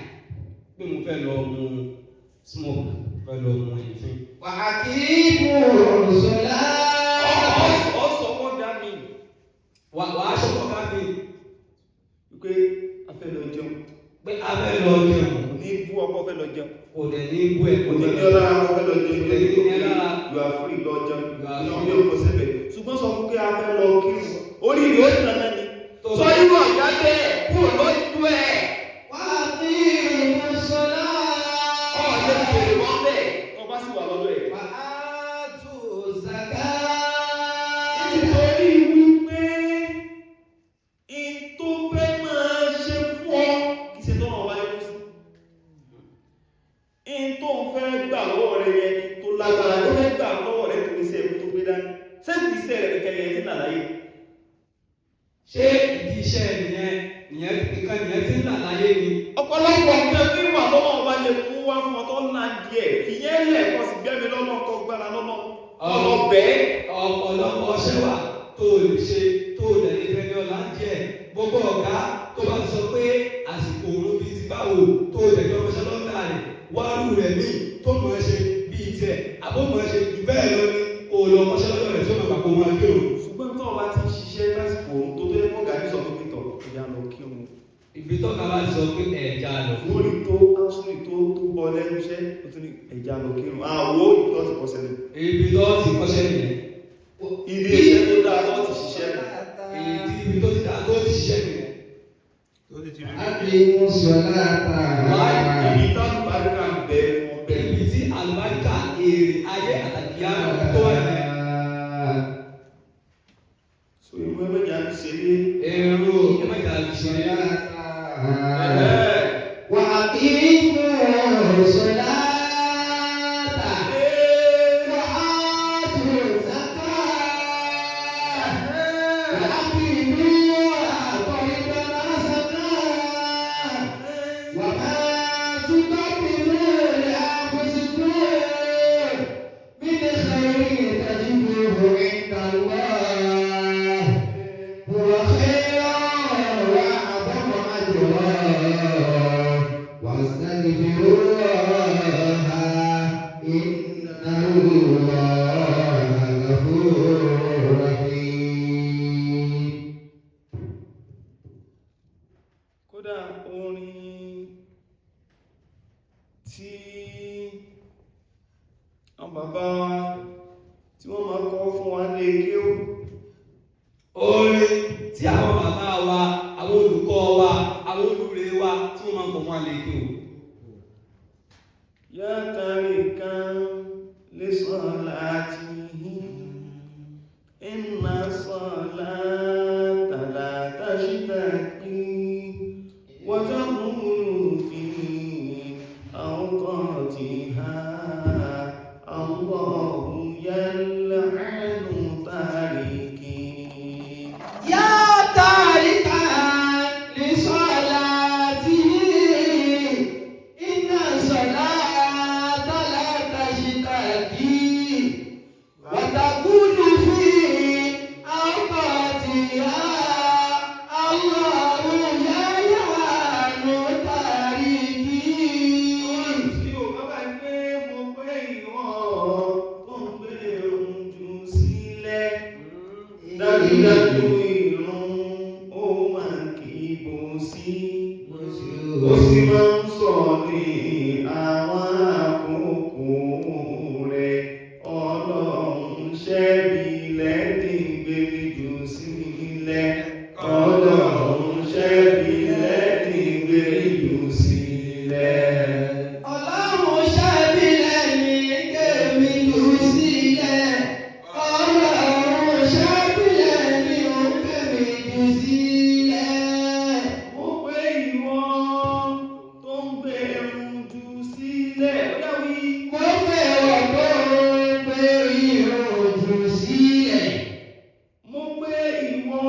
pé mo fẹ́ lọ mu smoke fẹ́ lọ mu ìfín. وأقيموا الصلاة. Ọ sọ fún ọ̀gá mi. Wàá sọ fún ọ̀gá mi wípé a fẹ́ lọ jẹun. pé a fẹ́ lọ jẹun. Ní ibú ọkọ̀ fẹ́ lọ jẹun. Kò dẹ̀ ní ibú ẹ̀ Kò ní ní ọlá ọkọ̀ fẹ́ lọ jẹun. Kò dẹ̀ ní ní ọlá. You are free lọ jẹun ìlọ́wọ́ yóò kọ́ síbẹ̀ ṣùgbọ́n sọ fún kí a fẹ́ lọ kí orí ìlú ó tàn náà ni sọ irú ọ̀gá bẹ́ẹ̀ kúrò lójú ẹ̀ wá ní ìmúṣọlá ọ̀ọ́dẹ́ kèrè wọ́n bẹ́ẹ̀ tó bá sì wà lọ́dọ̀ ẹ̀. wà á tù zàká. nítorí wípé in tó fẹ́ máa ṣe fún ọ kì í ṣe tó máa wáyé kú sí. in tó ń fẹ́ gbà lọ́wọ́ rẹ yẹn tó lágbára ló fẹ́ gbà lọ́wọ́ rẹ tó ní sẹ́ẹ̀kú tó gbé dání sẹ́ẹ̀kú iṣẹ́ rẹ̀ kẹ́kẹ́ yẹn ti nà láyé. ṣé ìdí iṣẹ́ nìyẹn ti ń là láyé ni. ọ̀pọ̀lọpọ̀ nǹkan bí wà tó máa wá lè mú wá fún ọ tó ńlá díẹ̀ fìyẹn lẹ̀ kọ́ sí gbẹ́mi lọ́nà kọ́ gbára lọ́nà ọlọ́bẹ̀. ọ̀pọ̀lọpọ̀ ṣẹ́ wà tó lè ṣe tó lè ní fẹ́ ní ọ̀la díẹ̀ gbogbo ọ̀gá tó bá ti sọ pé àsìkò òun bíi ti báwo tó lè jọ ọmọṣẹ́ lọ́dà rẹ̀ wárú rẹ̀ míì tó mọ̀ ẹ́ ṣe bíi tiẹ̀ àbó mọ̀ ẹ́ ṣe jù bẹ́ẹ̀ lọ ní òòlù ọmọṣẹ́ lọ́dọ̀ rẹ̀ tó mọ̀ pàpọ̀ wọn kí òun. ṣùgbọ́n tó o bá ti ṣiṣẹ́ lásìkò òun tó tó yẹ kó gàdí sọ fún pítọ̀ ìyá lọ kí òun. ibi tó ká bá ti sọ pé ẹ̀já lọ fún lórí tó ásùnì tó bọ́ lẹ́nu iṣẹ́ ó tún ní ẹ̀já lọ kí òun. àwo ìtọ́ ti kọ́ sẹ́nu. ibi tó ti kọ́ṣẹ́ nìyẹn. ilé iṣẹ́ tó dáa tó ti ṣiṣẹ́ nù. ibi tó ti dáa tó ti ṣiṣẹ́ nìyẹn. Aqimussolata. ibi tá àlùbáríkà ń bẹ fún ọ bẹ́ẹ̀. ibi tí àlùbáríkà èrè ayé àtàkìyà tó wà nìyẹn. so ìwé méjì á ti ṣe ní. èrò ẹ̀mẹ́ta ti ṣe ní. Wa aqimussolata. Wa atu zakata. Wa aqimu aqidatan hasanah. Wa ma tuqaddimu li anfusikum min khairin tajiduhu 'inda Allah. Huwa khairan wa a'zamu ajran. Wastaghfirullaha innallaha ghafurur rahim. kódà orin tí àwọn bàbá tí wọ́n máa kọ́ fún wa lè kí ó orin tí àwọn bàbá wa àwọn olùkọ́ wa àwọn olùrè wa tí wọ́n máa ń pọ̀ wọn lè kí o. yá tarikan li salatihi inna salata la tashtaki wa taqulu fi awqatiha Allahu yal'anu tariki. Ya tarikan li salatihi, inna salata la tashtaki, wa taqulu fi awqatiha Allahu yal'anu tariki. Tí o bá bá gbé mo pé ìwọ̀n tó ń gbé ohun jù sílẹ̀. Dájúdájú ìrun ó máa kì í bò sí. Ó sì máa ń sọ ní àwọn àkókò rẹ̀. Ọlọ́run ṣẹ́bi lẹ́dìn gbèrè jù sílẹ̀. Ọlọ́run ṣẹ́bi lẹ́dìn gbèrè jù sílẹ̀. Ọlọ́run ṣẹ́bílẹ̀ ní tèmi jù sílẹ̀. Ọlọ́run ṣẹ́bílẹ̀ ní tèmi jù sílẹ̀. Mo pé ìwọ tó ń gbé ẹrù jù sílẹ̀. Ó yá wí. Mo pè ọ́ tó ń gbé ìrun jù sílẹ̀. Mo pé ìwọ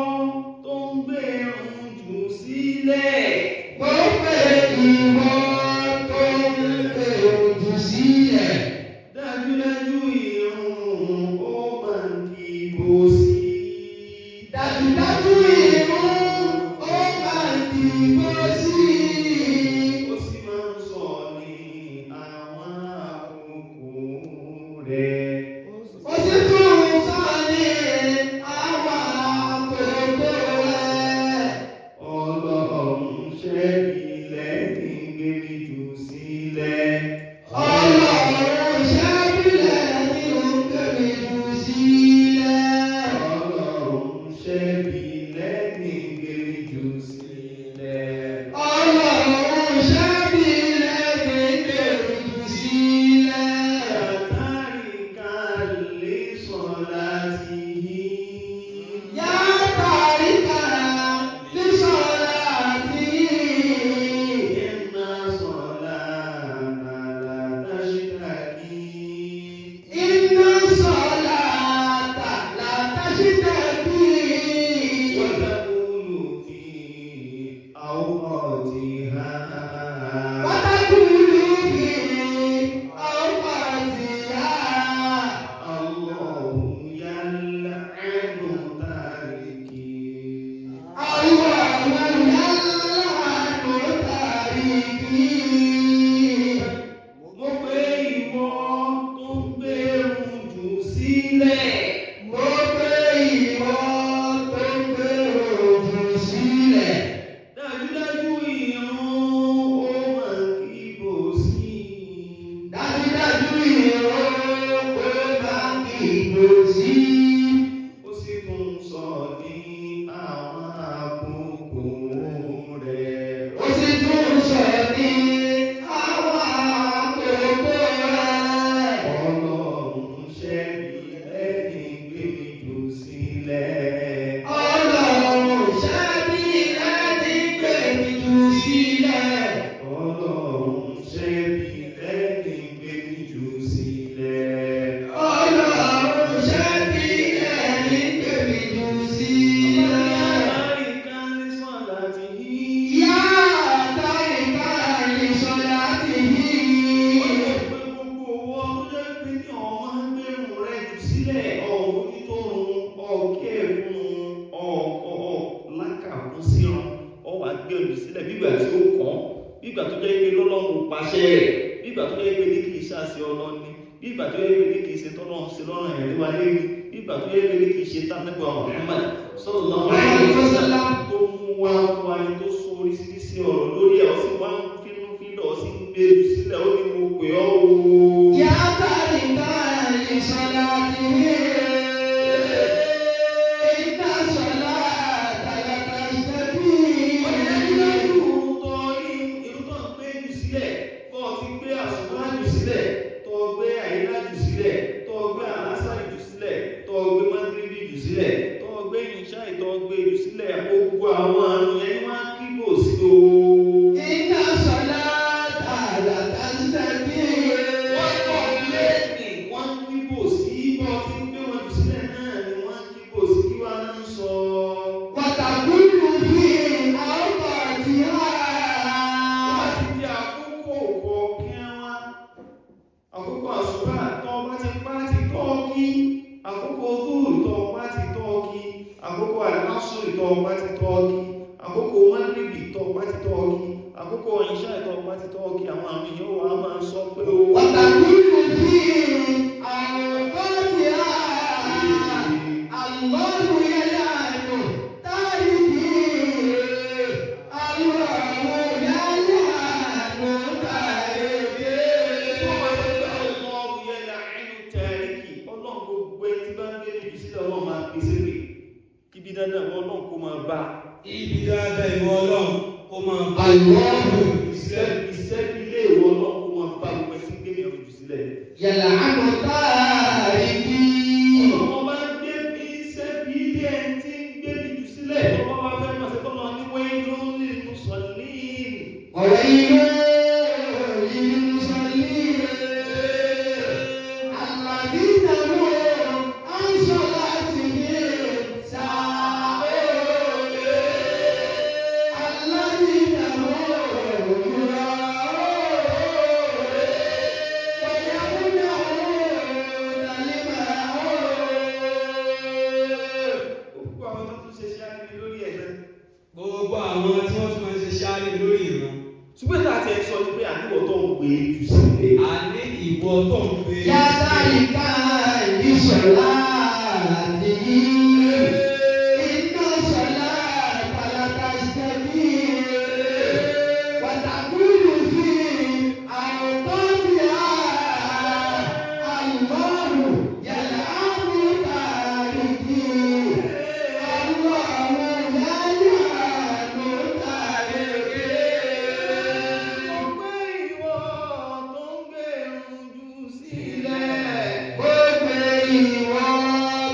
Ìwọ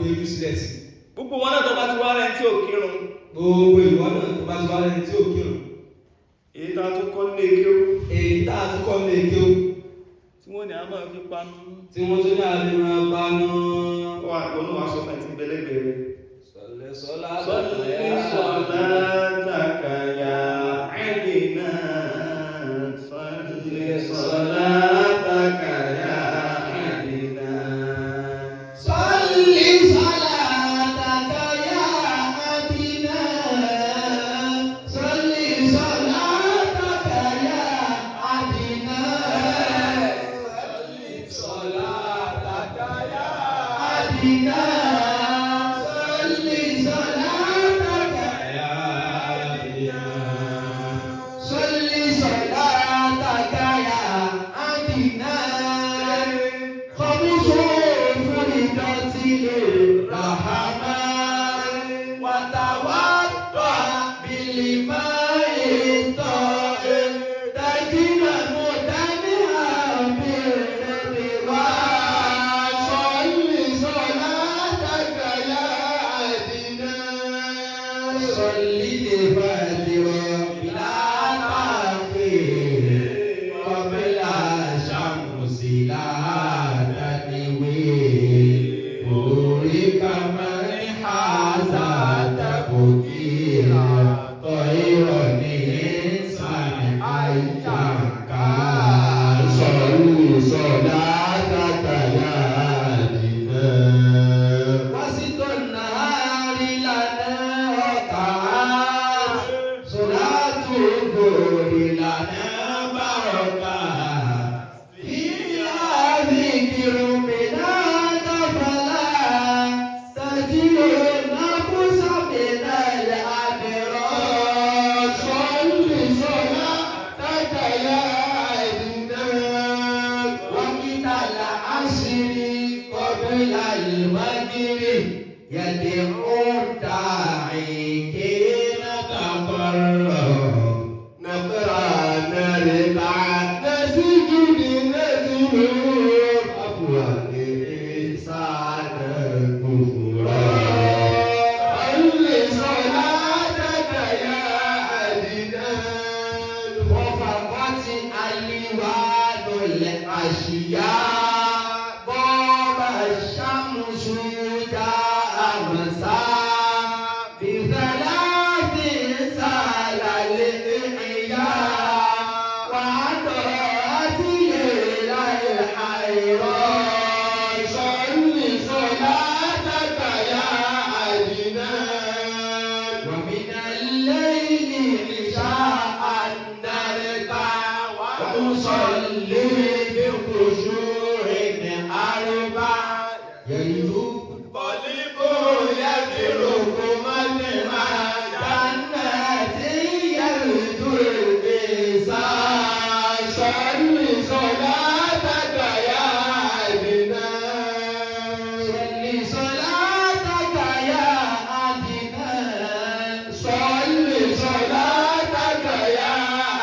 fojú sílẹ̀ sí. Gbogbo wọn náà tó bá ti wá rẹ̀ tí ò kírun. Gbogbo ìwọ náà tó bá ti wá rẹ̀ tí ò kírun. Èyí tá a tún kọ́ lé kí ó. Èyí tá a tún kọ́ lé kí ó. Tí wọ́n ní a máa fi panu. Tí wọ́n tún ní àlè máa panu. Ó wà pọ̀ ní wàá sọ fún ẹ̀ tí bẹ́lẹ́gbẹ̀rẹ̀. Sọ̀lẹ̀ sọ́lá takaya àdínà. Sọ̀lẹ̀ sọ́lá takaya àdínà. Salli salataka ya abina. Salli salataka ya abina. Salli salataka ya Abina. Salli salataka ya abina. Salli salataka ya abina. Khamsu furidati lirrahman. Wa tawadda bil ma'i tahir. Tajina mutaniha bil ridwan. Salli salataka ya abina. Salli al-fatiha bila ta'khir. Qabla shamsi la tanwir. Burika man haza tabkira. Tayran insan ayyaka. Salli salataka ya abina. Wasitun nahari lana rakaat. Salatu dhuhri lana barakat. Fiha dhikru minaka fala tajidu nafsa minal adrar. Salli salataka ya abina. Waqital asri qabla al-maghrib. Yad'u da'i kina taqarrab. Naqra narka nasjud najur. Afwan insan kufra. Salli salataka ya adnan. Wafaqati alwadul ashiya. Baba shamsu ja'a masa. بثلاث سال الإحياء. وعطرت ليل الحيران. صل صلاتك يا عدنان. ومن الليل عشاء نركع. وأصلي بخشوع أربع. يلوح قلب يترك مدمع جنات يرجو الإنسان. صل صلاتك يا عدنان. صل صلاتك يا عدنان. صل صلاتك يا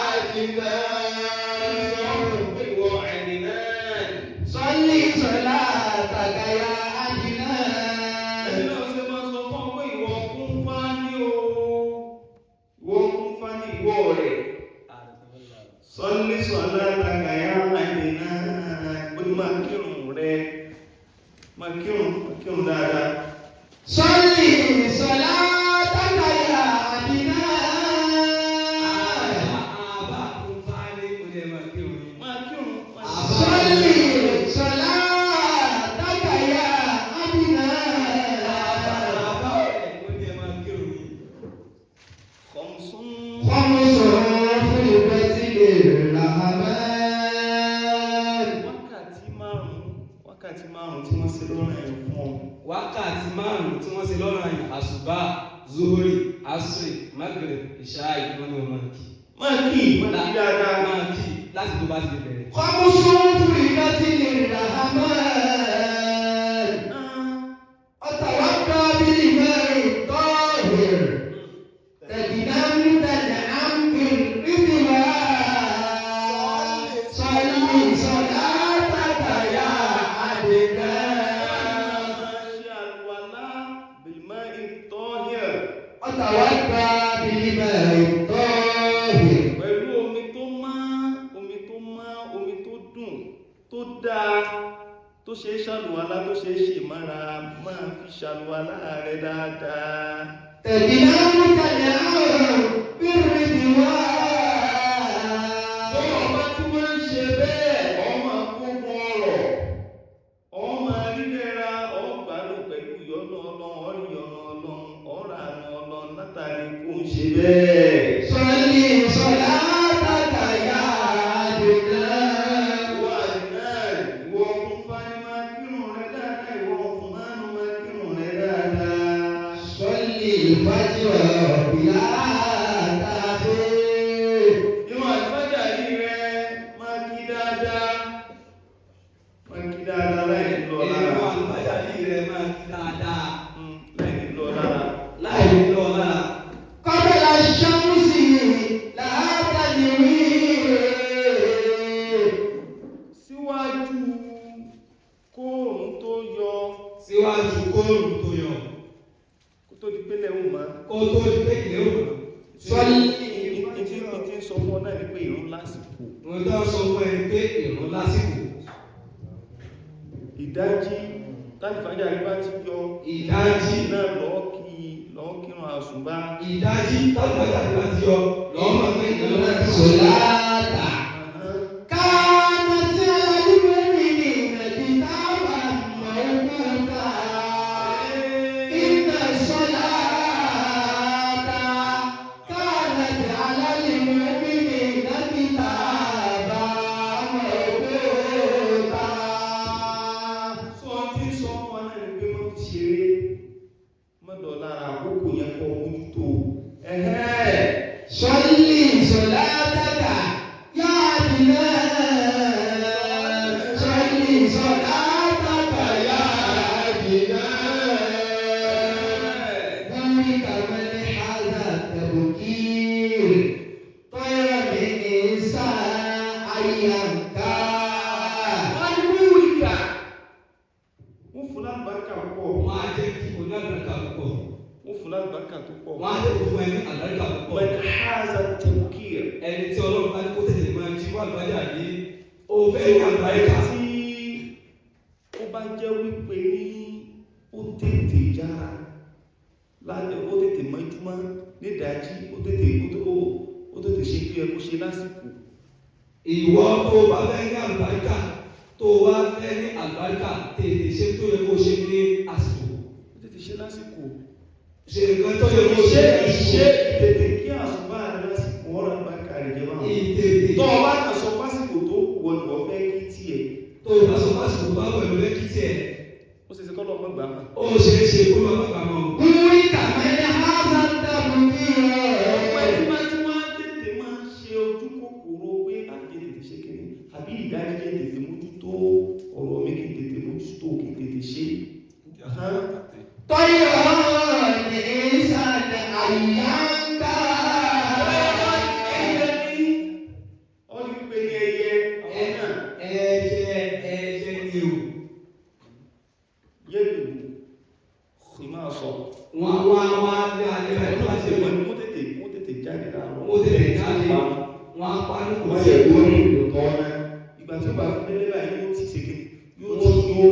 عدنان. صل صلاتك يا عدنان. Ẹni náà ṣe máa sọ fún ọ pé ìwọ kún fání o. Ìwọ kún fání ìwọ rẹ̀. Salli salataka ya àdínà. Ó ní máa kírun rẹ̀. Máa kírun dáadáa. Salli salataka ya عدنان. Àbá kún fáálé kò lè máa kírun. Máa kírun. Salli salataka ya عدنان. Àbá ọ̀rẹ́ kò lè máa kírun. Khamsun. خمس فرضت للرحمن. Wákàtí márùn-ún tí wọ́n ṣe lọ́rùn ẹ̀ fún ọ. Wákàtí márùn-ún tí wọ́n ṣe lọ́ranyàn àsùbá, zuhuri, asri, magrib, ìṣáì wọ́n ní ọmọ kì. Máa kí dáadáa. Máa kì láti tó bá ti lè bẹ̀rẹ̀. خمس فرضت للرحمن. أتوقع بالماء الطاهر. تجنم تنعم بالرضوان. صل صلاتك يا عدنان. Ṣé àlùwàlá وتوضأ بالماء الطاهر. pẹ̀lú omi tó mọ́, omi tó mọ́, omi tó dùn, tó dáa, tó ṣe é ṣàlùwàlá, tó ṣe é ṣe mára, máa fi ṣàlùwàlá rẹ̀ dáadáa. تجنبك الأمر بالرضوان. Bọ́lá ọba tí wọ́n ń ṣe bẹ́ẹ̀, ọmọ àkókò ọ̀rọ̀, ọmọ àrídẹ́ra, ọgbàlù pẹ̀lú ìyọ́nú Ọlọ́run, ọ̀rìyọ̀nù Ọlọ́run, ọ̀rà àánú Ọlọ́run látàrí kó ń ṣe bẹ́ẹ̀. صلي صلاتك يا عبدنا. Ìwọ Adnan, ìwọ ọkùn fani máa kírun rẹ dáadáa, ìwọ ọkùn mánú máa kírun rẹ dáadáa. صلي الفجر بلا تأخير. Ìwọ̀n àlùfáàjà yìí rẹ máa kí dáadáa, máa kí dáadáa láì ní lọ lára. Ìwọ àlùfáàjà yìí rẹ̀ máa kí dáadáa. Láì ní lọ lára. Láì ní lọ lára. قبل الشمس لا تنوير. Síwájú kóòrùn tó yọ, Síwájú kóòrùn tó yọ. kó tó di pé lẹ́hùn máa. Kó tó di pé ilé òun. Sọ́lí. Ìtí ń sọ fún ọ náà ní pé ìrun lásìkò. Wọ́n tó sọ fún ẹni pé ìrun lásìkò. Ìdájí tálífàjà rí bá ti yọ. Ìdájí. Náà lọ́ọ́ kírun àsùnbá. Ìdájí tálífàjà rí bá ti yọ. Lọ́mọ pé ìrun náà ti sọ. صلاة كانت على المؤمنين كتابا موقوتا. إن الصلاة كانت على المؤمنين كتابا موقوتا. Sọ tí sọ fún wa náà ní pé wọ́n fi ṣeré. Mọ́dọ̀ lára àkókò yẹn kọ́ mójútó. صلي صلاتك يا عدنان. صلي صلاتك يا عدنان. ذلك من حاز التبكير طير من إنسان أيا كان. Àlùmúríkà. Wọ́n fún lágbàkà púpọ̀. Wọ́n á jẹ́ kí oní àgbàkà púpọ̀. Wọ́n fún lágbàkà tó pọ̀. Wọ́n á jẹ́ kó fún ẹni àgbàkà púpọ̀. When has a tawkir. Ẹni tí Ọlọ́run bá ní kó tètè máa jí fún àlùfáàjà yìí, ó fẹ́ ní àgbàkà. Tí ó bá jẹ́ wípé ní ó tètè yára, láti ó tètè mọ́júmọ́ nídàájí, ó tètè ṣe tó yẹ kó ṣe lásìkò. Ìwọ tó bá fẹ́ ní àlùbáríkà, tó wá fẹ́ ní àlùbáríkà, tètè ṣe tó yẹ kó ṣe ní àsìkò. Ó tètè ṣe lásìkò. Ṣe nǹkan tó yẹ kó ṣe ní àsìkò. Ìtètè kí àsùnbà rẹ̀ lásìkò ọ̀rọ̀ àgbàkà rẹ̀ jẹ́ báwọn. Ìtètè. Tọ́ ọ bá kà sọ pásìkò tó kù wọ́n ni wọ́n fẹ́ kí tiẹ̀. Tó o bá sọ pásìkò bá wọ̀ ẹ̀rọ lẹ́kìtì ẹ̀. Ó ṣe ṣe kọ́ lọ́ọ́ mọ́gbà mọ́. Ó ṣeé ṣe kó lọ́ọ́ bàbá mọ́. ذلك من حاز التبكير. Ọ̀pọ̀ tí máa tètè máa ń ṣe ojú kòkòrò pé àjẹ́ tètè ṣe kìíní àbí ìdájíjẹ́ tètè mójútó ọ̀rọ̀ mi kí n tètè mójútó kí n tètè ṣe. طير من إنسان أيا كان. Ọdún pé ní ẹyẹ ọ̀hún náà Ẹyẹ ni o. yẹ́lù sì máa sọ. Wọ́n á lé alẹ́ rẹ̀ tó bá ṣe wọ́n. Wọ́n tètè jáde láàárọ̀. Wọ́n tètè jáde. Wọ́n á pa ní kò Wọ́n sí yẹ ẹ̀kọ́ kó ní. ní ìdòtọ́ náà. Ìgbà tí ó bá fi délé báyìí yóò ti ṣe kéde. Yóò ti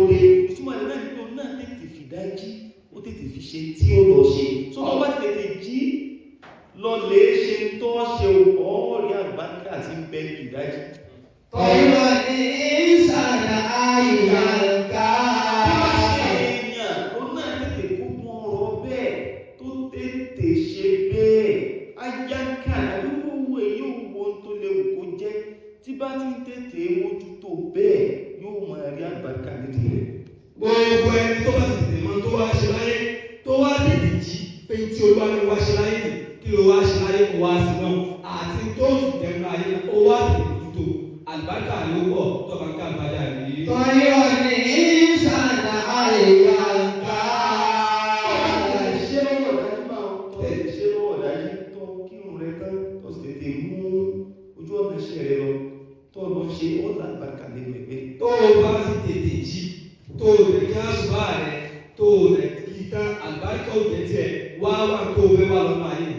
dé. Ìtumọ̀ rẹ̀ náà ni pé òun náà tètè fi dájí. Ó tètè fi ṣe tí ó lọ ṣe. Tó tó bá tètè jí lọ lè ṣe tó ṣe ọ̀ọ́rí àgbáńkà tí ń bẹ ìdájí. طير من إنسان أيا كان. Èèyàn ló náà tètè kókun ọ̀rọ̀ bẹ́ẹ̀ tó tètè ṣe bẹ́ẹ̀. Ayáǹkà àdúgbò èyí òwò tó léwu kó jẹ́ tí bá ti ń tètè mójútó bẹ́ẹ̀ yóò máa rí àgbàkà nídìí rẹ̀. Gbogbo ẹni tó bá tètè mọ tó wá ṣe láyé, tó wá tètè jí pé tí Olúwa ní wá ṣe láyé nì, kí ló wá ṣe láyé kó wá sí náà, àti tó tù tẹnu ayé náà, ó wá tètè mójútó. Àlùbáríkà ló pọ̀ tó bá ń ká àlùbáríkà rí. طير من إنسان أيا كان. Ṣé lọ́wọ́ dájú máa ń tọ́ ẹ̀ ṣé lọ́wọ́ dájú tó kírun rẹ̀ tán tó sì tètè mú ojú ọ̀nà iṣẹ́ rẹ̀ lọ tó lọ ṣe ó làgbàkà lè pẹ̀pẹ́. Tó o bá ti tètè jí, tó o lè kí àṣùbà rẹ̀, tó o lè kí tán àlùbáríkà ò jẹ́ tiẹ̀, wá wà tó o fẹ́ wá lọ lọ́nà ayé.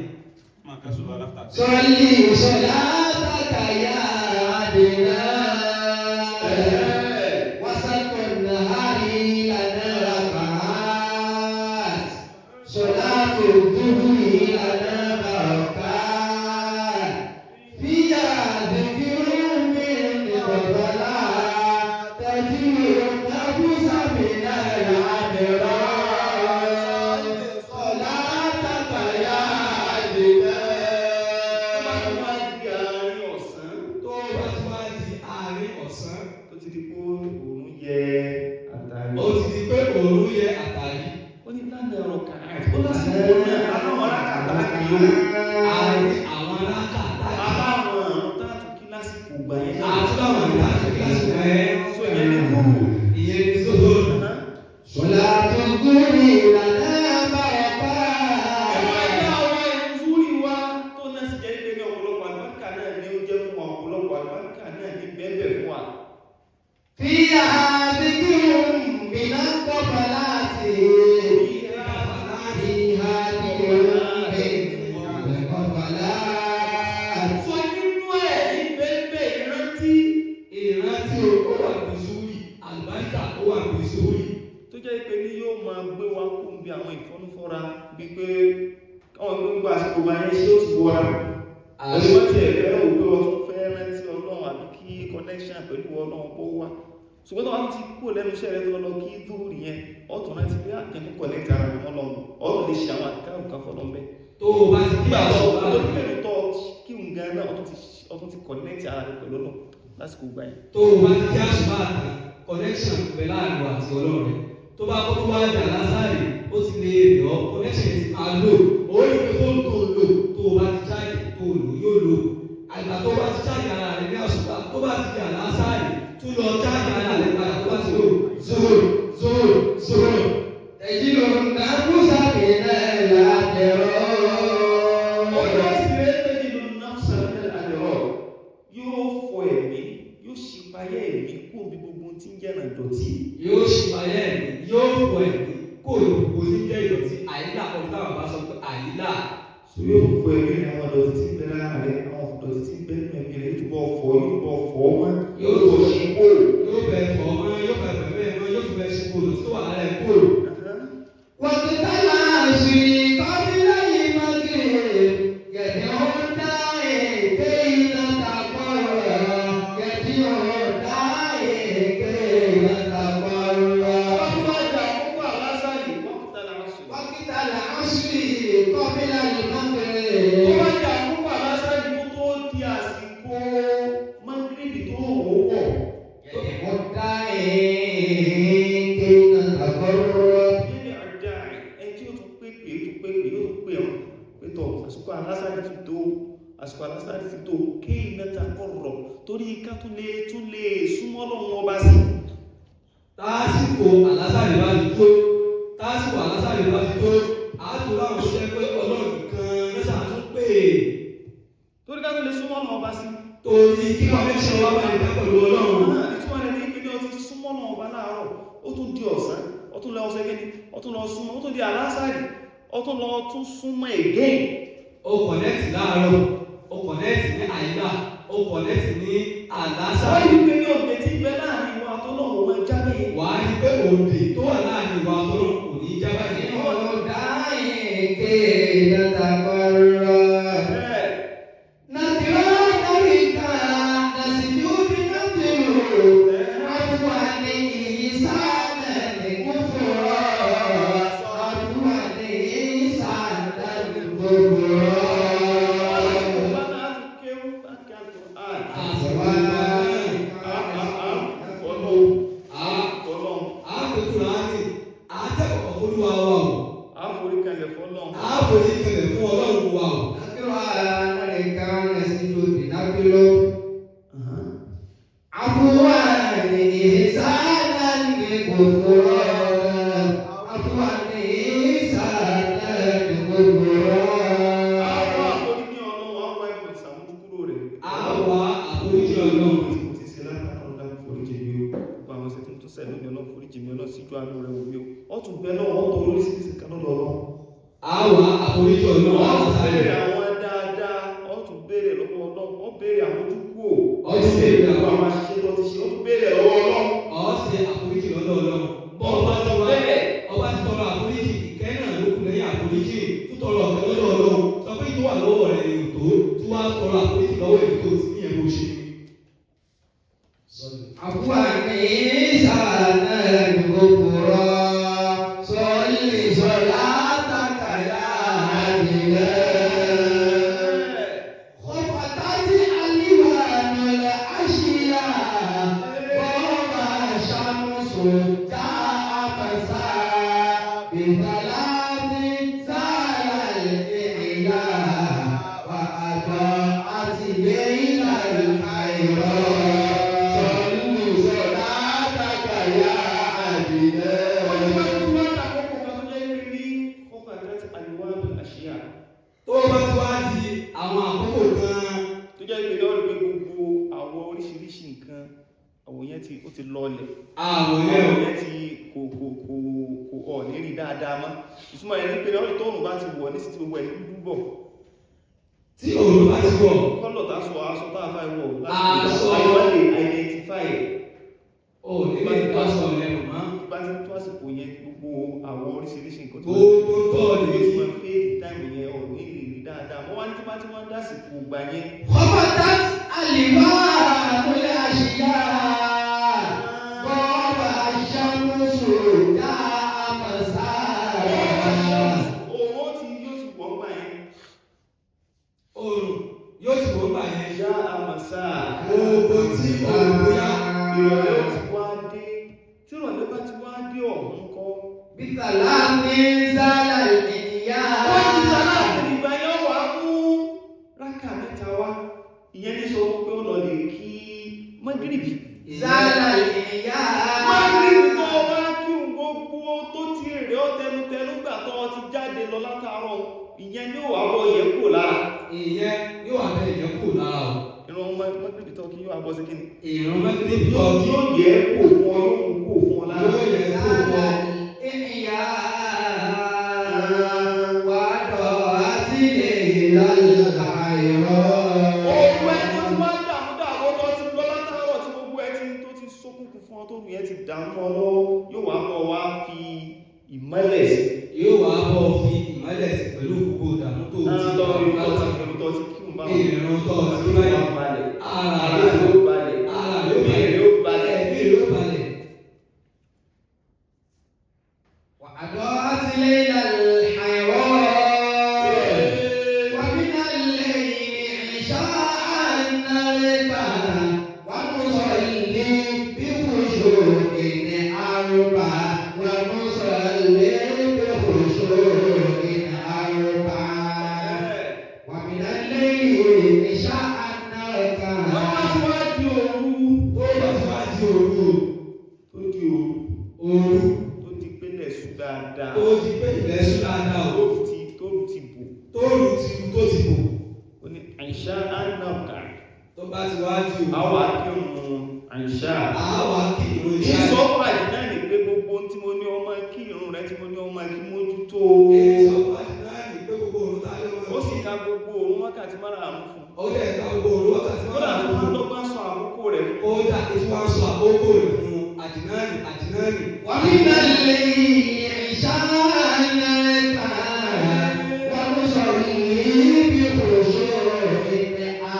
máa ká sọ́lá láfta. Sọ́lì sọ́lá tàkàyà àdìrà. Wàsàkọ̀ nàárì lànà ràkàt. Sọ́lá tó dúró ìlànà bàrọ̀kà. Fíyà dìkìrú mi ní ọ̀dọ́lá. Tẹ̀jìrò nàbùsà mi náà àdìrà. Sọ́lá tàkàyà àdìrà. Tó bá ti wá di àárín ọ̀sán. tó ti di pé òun yẹ àtàrí. Ó ti di pé òòrùn yẹ àtàrí. ó ní lánàá ọ̀rọ̀ kàá ó lásìkò náà aláwọ̀ alákàtà kì í Àárín àwọn alákàtà. aláwọ̀ ọ̀rọ̀ táàtù kí lásìkò gbà yẹn. Àti láwọn ìdájọ́ kíláàsì rẹ̀. sọ ìyẹn ní fúrú. Ìyẹn ní sódò. Sọ́lá tó dúró ìlànà bàrọ̀kà. ẹ̀wọ̀n ẹ̀dá àwọn ìfúrí wa tó náà sì jẹ́ pé ní ọ̀pọ̀lọpọ̀ àlùbáríkà náà ní ó jẹ́ fún wa ọ̀pọ̀lọpọ̀ àlùbáríkà náà ní bẹ́ẹ̀ fún wa. Fíyà dìkìrú mi náà kọ́fà láti. Fíyà dìkìrú mi náà kọ́fà láti. sọ nínú ẹ̀ ní bẹ́ẹ̀ ìrántí Ìrántí ó wà ní sórí. Àlùbáríkà ó wà ní sórí. tó jẹ́ pé ní yóò máa gbé wa kú bí àwọn ìfọ́núfọ́ra bíi pé káwọn gbogbo àsìkò bá yẹn ṣé ó ti wọra. Ọdún tí ẹ̀fẹ́ òwe ọtún fẹ́ rántí Ọlọ́run àbí kí connection pẹ̀lú Ọlọ́run bó wá. Ṣùgbọ́n tó wá ti kúrò lẹ́nu iṣẹ́ rẹ̀ tó lọ kí dúró yẹn, ọ̀tún rántí pé àjẹmú connect ara mi mọ́ lọ́run. Ọ̀tún lè ṣe àwọn àdìkáàrù kan fọ́lọ́ mbẹ́. Tó o bá ti kí Nígbà tó àṣọ tó bẹ̀rẹ̀ tó kí n gan náà ọ̀tún ti connect ara rẹ̀ pẹ̀lú Ọlọ́run lásìkò gbà yẹn. tó o bá ti kí àṣọ àtàn connection pẹ̀lú láàrin wa àti Ọlọ́run rẹ̀. Tó bá kọ́ tó wá jà lásàrè ó ti lè rìn ọ́ connection ti máa lò. Ó rí pé fóònù tó ń lò tó o bá ti jáde tó o lò yóò lò. Àgbà tó o bá ti jáde ara rẹ̀ ní àṣùpá tó bá ti jà lásàrè tún lọ jáde ara rẹ̀ padà tó bá ti lò. Zoro. Tẹ̀jìrò nàbùsà mi náà àdìrà. Ọjọ́ ìsìlẹ̀ tẹ́jì ló ná sàrẹ́ àdìrọ̀ yóò fọ ẹ̀mí yóò ṣípayá ẹ̀mí kó bí gbogbo tí ń jẹ́nà ìdọ̀tí. Yóò ṣìpayẹ́ ẹ̀mí yóò fọ ẹ̀mí kó o lò gbogbo sí jẹ́ ìdọ̀tí àyílà ọdún táwọn bá sọ pé àyílà. So yóò fọ ẹ̀mí ní àwọn ìdọ̀tí tí ń bẹ lára rẹ̀ àwọn ìdọ̀tí tí ń bẹ nínú ẹ̀mí rẹ̀ yóò túbọ̀ fọ́ wọn yóò tó ṣe kó. Yóò bẹ̀ fọ́ ọmọ yóò bẹ̀ fẹ̀mí ẹ̀mọ́ yóò tún bẹ̀ ṣe kó lòtí tó wà lára ẹ̀ kó. Wàtúntàlá àṣírí kọ́bílá yìí máa kéré. Gẹ̀dẹ̀ ó dá èké iná tàkọ́rọ̀. Gẹ̀dẹ̀ ó dá èké iná tàkọ́rọ̀. Wàtúntàlá àṣírí kọ́bílá yìí máa kéré. Gẹ̀dẹ̀ ó dá èké iná tàkọ́rọ̀. Àsìkò alásàrí ti tó kí mẹ́ta kọ̀rọ̀ torí ká tún lè súnmọ́ Ọlọ́run ọba sí. Tásìkò àlásàrì bá ti tó àtúrà òun jẹ́ pé Ọlọ́run kan lẹ́sà tún pè é. Torí ká tún lè súnmọ́ Ọlọ́run ọba sí. Torí kí connection wá bá ìdá pẹ̀lú Ọlọ́run. Ìtumọ̀ rẹ̀ ní ìpínlẹ̀ ọtí súnmọ́ Ọlọ́run ọba láàárọ̀ ó tún di ọ̀sán ó tún lọ ọ̀sẹ̀ gẹ́ni ó tún lọ súnmọ́ ó tún di alásàrì ó tún lọ tún súnmọ́ again. Ó connect láàárọ̀, ó connect ní àyíká, ó connect ní àlásàrì. Wọ́n yí pé ní òde tí ń bẹ láàrin ìwà àtọ́lọ́run ọmọ jáde. Wà á rí pé òde tó wà láàrin ìwà Ọlọ́run kò ní jábá yẹn. Ọ̀dà èké iná tàkọ́rọ̀. Nàtìrọ̀ nàríkà nàṣìjúdì nàtìrò. Àdúrà ní ìsàlẹ̀ ní kúfùrọ̀. Àdúrà ní ìsàlẹ̀ ní kúfùrọ̀. Àforíkalẹ̀ fún Ọlọ́run wa o. Nàtìrọ̀ nàríkà nàṣìjúdì nàtìrò. Àdúrà ní ìsàlẹ̀ ní kúfùrọ̀. Àdúrà ní ìsàlẹ̀ ní kúfùrọ̀. Àwa àforíjì Ọlọ́run. Ọtún bẹ náà wọ́n tó oríṣiríṣi kan lọ́dọ̀ Ọlọ́run. Àwa àforíjì Ọlọ́run. tó ti ní ẹ̀wọ̀ ṣe. Àfúàní sàánà gbogbo sọ́lì sọ́lá tàkàyà àdìrẹ́. Kọfàtà tí àlìwà nọlẹ̀ àṣìyà bọ́ọ̀bà ṣàmùsù já àmàṣà bìtàlá ní sáàlà ìrìnà wà àjọ àti lẹ́yìn àìrọ̀. Tó bá ti wá di àwọn àkókò kan tó jẹ́ ìpínlẹ̀ ọ̀rọ̀ pé gbogbo àwọ̀ oríṣiríṣi nǹkan àwọ̀ yẹn ó ti lọlẹ̀, àwọ̀ yẹn ti kò ní rí dáadáa mọ́. Ìtumọ̀ ẹni pé ọ̀rọ̀ tóòrùn bá ti wọ̀ ní sí ti gbogbo ẹ̀ dúdú bọ̀, tí òòrùn bá ti wọ̀ kọ́lọ̀ tá sọ aṣọ tá a fà wọ̀ aṣọ láti identify nígbà tí wọ́n sọ lẹ́nu mọ́ bá ti tó àsìkò yẹn gbogbo àwọ̀ oríṣiríṣi nǹkan gbogbo tọ́ọ̀lù yóò ti máa fẹ́ táìmù yẹn ọ̀ ní ìrírí dáadáa. Wọ́n wá ní tí bá ti wọ́n dásìkò gbà yẹn. Kọfàtà àlìwà nọlẹ̀ àṣìyà bọ́ọ̀bà ṣàmùsù já àmàṣà. Òun yóò ti wọ́n gbà yẹn. Òòrùn yóò ti wọ́n gbà yẹn. Já àmàṣà. Gbogbo tí òòrùn yá. Ìrọ̀lẹ́ ó ti wá dé. Tí ìrọ̀lẹ́ bá ti wá dé ọ̀hún kọ́. Bìtàlá ní sáàlà ìrìnà. Wọ́n ti sàlá ìgbà yẹn wà mú rákà mẹ́ta wá. Ìyẹn ní sọ pé ó lọ lè kí Mágírìbì. Sáàlà ìrìnà. Mágírìbì tó wá kí òun gbogbo tó ti rẹ̀ ọ́ tẹnutẹnu gbà tó ti jáde lọ látàárọ̀. Ìyẹn ní òwà bọ̀ yẹ kò lára. Ìyẹn yóò wà bẹ́ẹ̀ yẹ kò lára o. Ìran Mágírìbì tó kí yóò wá bọ́ sí kíni. Ìran Mágírìbì tó kí yóò yẹ kò fún ọ, yóò kò fún ọ lára. yóò yẹ kò fún ọ. Ìyá wàdọ̀ àti ìlànà àìrọ̀. Owó ẹ tó ti wá dàmú tó ti lọ látàárọ̀ tí gbogbo ẹ tó ti ṣókùnkùn fún ọ tó rù yẹn ti dàmú ọ lọ́wọ́, yóò wá bọ̀ wá fi ìmọ́lẹ̀ sí. Yóò wá bọ̀ fi ìmọ́lẹ̀ sí pẹ̀lú gbogbo ìdààmú tó ti Ìrìn tó ti kí ń bá wọn. ìrìn tó ti báyìí. Ara rẹ̀ yóò balẹ̀. Ara rẹ̀ Ẹ̀mí yóò balẹ̀. ẹ̀mí yóò balẹ̀. وأضاءت ليل الحيوان ومن الليل عشاء نركع ونصلي بخشوع أربع ونصلي بخشوع أربع ومن الليل عشاء نركع. Dáadáa. Ó ti pé ilẹ̀ sùn dáadáa o. Tóòrù ti bò. Tóòrù tó ti bò. Ó ní àìṣá ánàkà. Tó bá ti wá di òun. Àwa kírun àìṣá. Àwa kí irun ìṣá. Ìsọ́fà ìdá ní pé gbogbo tí mo ní ọmọ kí irun rẹ tí mo ní ọmọ kí mójútó. Ìsọ́fà ìdá ní pé gbogbo òun tá lé wọn. Ó sì ka gbogbo òun wákàtí márààrún fún. Ó dẹ̀ ka gbogbo òun wákàtí Kódà tó márààrún máa fún. lọ́gbọ́n sọ àkókò rẹ̀ fún. Ó dà kí tí wọ́n sọ àkókò rẹ̀ fún àdínáàlì. ومن الليل عشاء نركع ونصلي بخشوع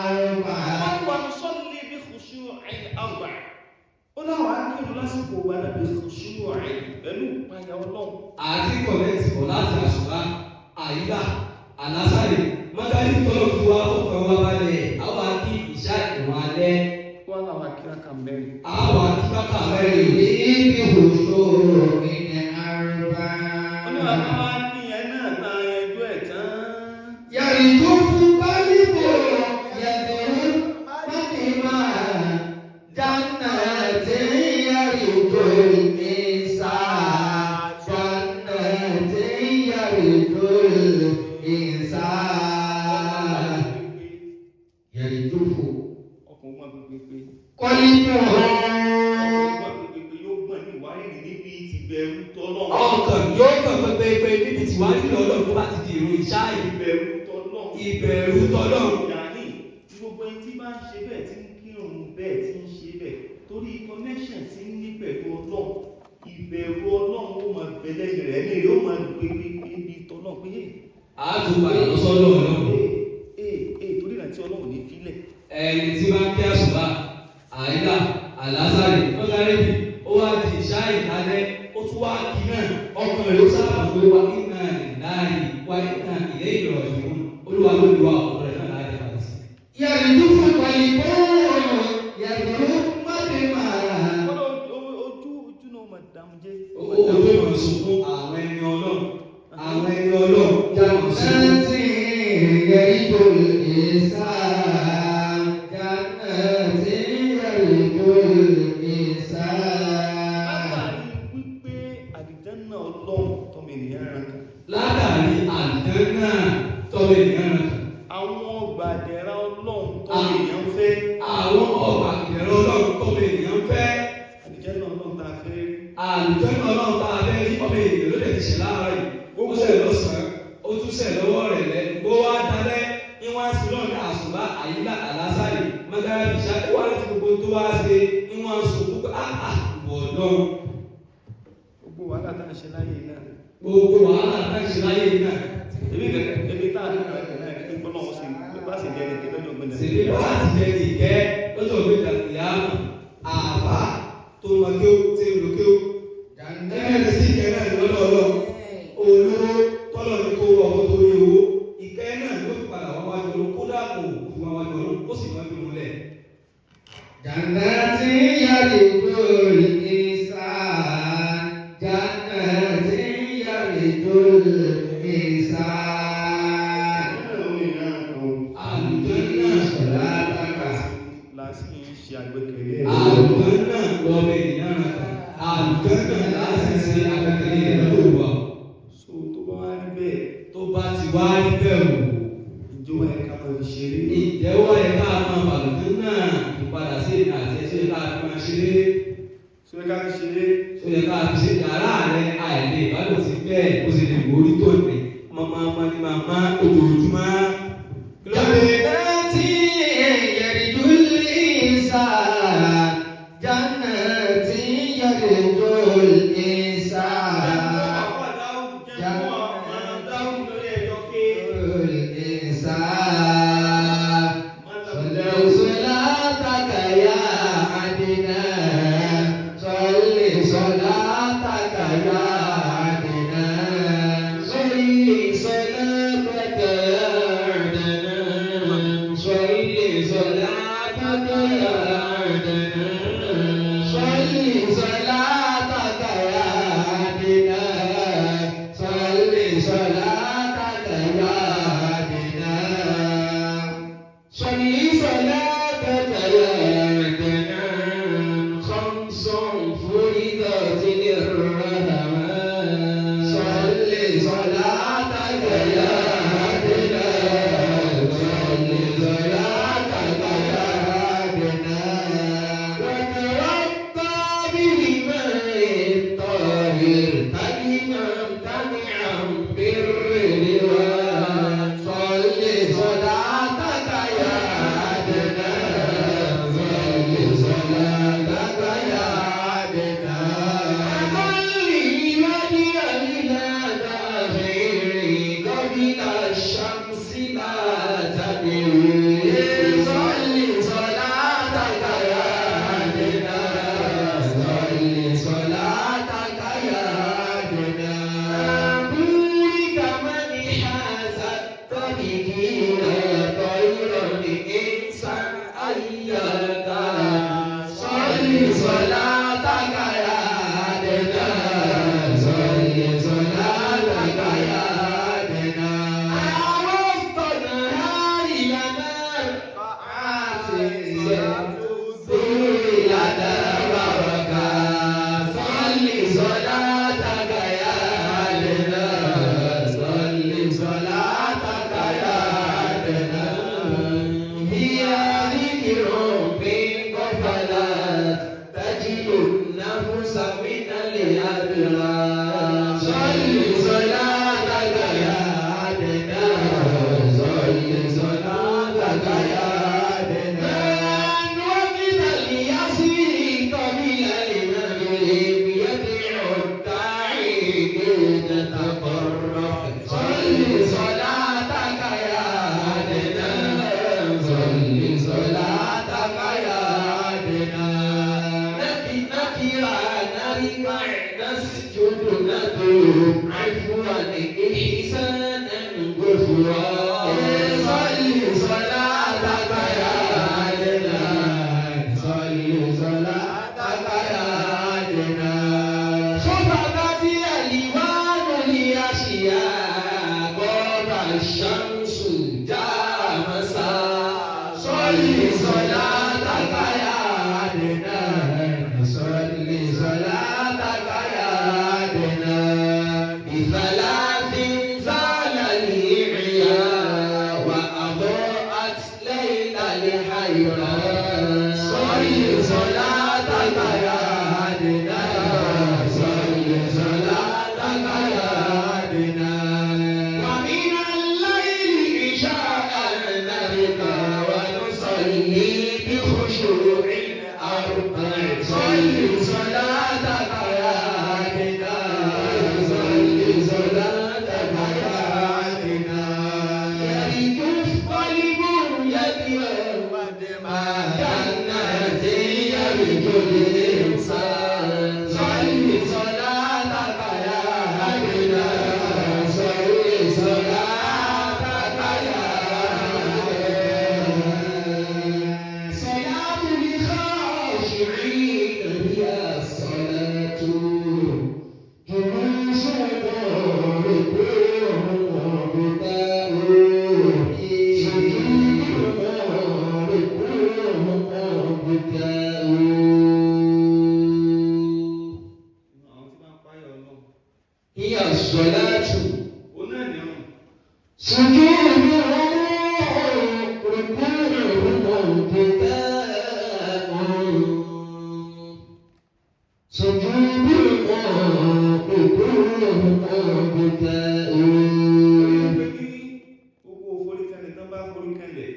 أربع. ونصلي بخشوع أربع. Ó láwọn akérò lásìkò wà lábẹ́ ìṣòṣùwò àì pẹ̀lú ìpayà Ọlọ́run. Àti kọ̀mẹ́tì bọ̀ láti àṣùbá, àyíká, àlásàrè, mọ́tàlì tọ́lọ̀ tó wá fọ́kàn wá balẹ̀, àwọn akí ìṣá ìwọ̀n alẹ́. Wọ́n láwọn akérò kan mẹ́rin. Àwọn akíkákà mẹ́rin. Ibi khushu'in arba. Wọ́n ní àwọn akíyẹn náà ta ẹjọ́ ẹ̀ tán. Yarjufu qalbu yadhur fatima jannatin yarjul insan jannatin yarjul insan. Yarjufu Ọkùnrin wọn gbẹgbẹ. qalbu Ọkàn yóò gbọ̀n pẹpẹpẹ níbi tí wàá nílò Ọlọ́run tó bá ti di ìrun ìṣá yìí. Ìbẹ̀rù tọ́lọ́run. Yàní tí gbogbo ẹni tí bá ń ṣe bẹ́ẹ̀ tí ń kírun bẹ́ẹ̀ tí ń ṣe bẹ́ẹ̀ torí connection tí ń ní pẹ̀lú Ọlọ́run, ìbẹ̀rù Ọlọ́run ó máa bẹ̀lẹ̀ rẹ̀ ní yóò máa gbé ibi tọ́lọ́run pé A tún padà lọ sọ́dọ̀ Ọlọ́run. torí ìrántí Ọlọ́run ní fílẹ̀. Ẹ̀yin lórí wa ọ̀rọ̀ rẹ̀ náà láti padà sí. Yàrìndú fún ìpàlìkọ́ yàrìndú mọ́tẹ́mà. Ojú náà mà dàmú jẹ́. Ojú ìmọ̀ sunkún àwọn ẹni ọlọ́run. Àwọn ẹni ọlọ́run jáwọ́ sí. Jáǹtì yàrìndú ìsà. Jáǹtì yàrìndú ìsà. Látàrí wípé àlìjánnà Ọlọ́run tọ́mọ ènìyàn rán kan. Látàrí àlìjánnà tọ́mọ ènìyàn rán kan. Àwọn ọgbà àdẹ̀rà Ọlọ́run tọ́mọ ènìyàn fẹ́. Àwọn ọgbà àdẹ̀rà Ọlọ́run tọ́mọ ènìyàn fẹ́. Àlìjánnà Ọlọ́run tá a fẹ́ rí. Àlìjánnà Ọlọ́run tá a fẹ́ rí ọmọ ènìyàn ló lè ti ṣe láàárọ̀ yìí. Ó ṣẹ̀ lọ́sàn-án, ó tún ṣẹ̀ lọ́wọ́ rẹ̀ lẹ́. Bó wá dalẹ́ ní wọ́n á sí lọ́ọ̀dà àṣùbá àyílà àlásàrì mọ́gàrì ìṣá ó wá láti gbogbo tó wá ṣe ní wọ́n á sọ púpọ̀ ìwọ̀ ọlọ́run. Gbogbo wàhálà tá a ṣe láyé náà. Gbogbo wàhálà tá a ṣe láyé náà. Ebi tá a fi rẹ̀ kẹ̀ náà kí gbọ́dọ̀ wọ́n sì bá sì jẹ́ ẹ̀kẹ́ lọ́jọ́ gbẹ̀dẹ̀. Ṣèlè bá ti jẹ́ ìkẹ́ lọ́jọ́ gbẹ̀dẹ̀ ìyá àbá tó mọ kí ó ti rò kí ó. Ẹ̀rẹ́ sí ìkẹ́ náà lọ́dọ̀ ọlọ́run. Olówó tọ́lọ̀ ní kó ọmọ tó ní owó. Ìkẹ́ náà ló fi padà wá wájú ọlọ́run kó dàpọ̀ òfin wá wájú ọlọ́run ó sì máa fi múlẹ̀. Jannati yaridul insan. Jannati yaridul insan. Àlùjánnà Salataka. Lásì ń ṣe àgbékalẹ̀. àlùjánnà lọ́mọ ènìyàn rán kan. Àlùjánnà láti ṣe àgbékalẹ̀ rẹ̀ lọ́dọ̀ wa. So tó bá wá rí bẹ́ẹ̀. Tó bá ti wá rí bẹ́ẹ̀ wò. Ìjọba ẹ̀ka máa fi ṣeré. Ìjẹ́wọ́ ẹ̀ka máa bàlùjánnà ìpadà sí ìrìn àti ẹ̀ṣẹ́ ẹ̀ka fi máa ṣeré. So ẹ̀ka fi ṣeré. Ó yẹ ká fi ṣe yàrá rẹ̀ àìlè ìbálò sí bẹ́ẹ̀ ó sì lè borí tó ní. Màmá ni màmá ojoojúmọ́. Jannati yaridul insan. Jannati yaridul insan. Lana صل صلاتك يا عدنان صل صلاتك يا عدنان بثلاث زال العياء وأضاءت ليل الحيران صل صلاتك يا عدنان صل صلاتك يا عدنان ومن الليل شاء نرقى ونصلي بخشوع أربع صل صلاتك يا عدنان صل صلاتك يا عدنان يرجف قلب يدعو ودمع جنات يرجو الإنسان صل صلاتك يا عدنان صل صلاتك يا عدنان صلاة الخاشعين هي الصلاة جلوس ركوع وبكاء سجود ركوع وبكاء هي الصلاة سجود ركوع وبكاء سجود ركوع وبكاء gbogbo foríkanlẹ̀ tán bá foríkanlẹ̀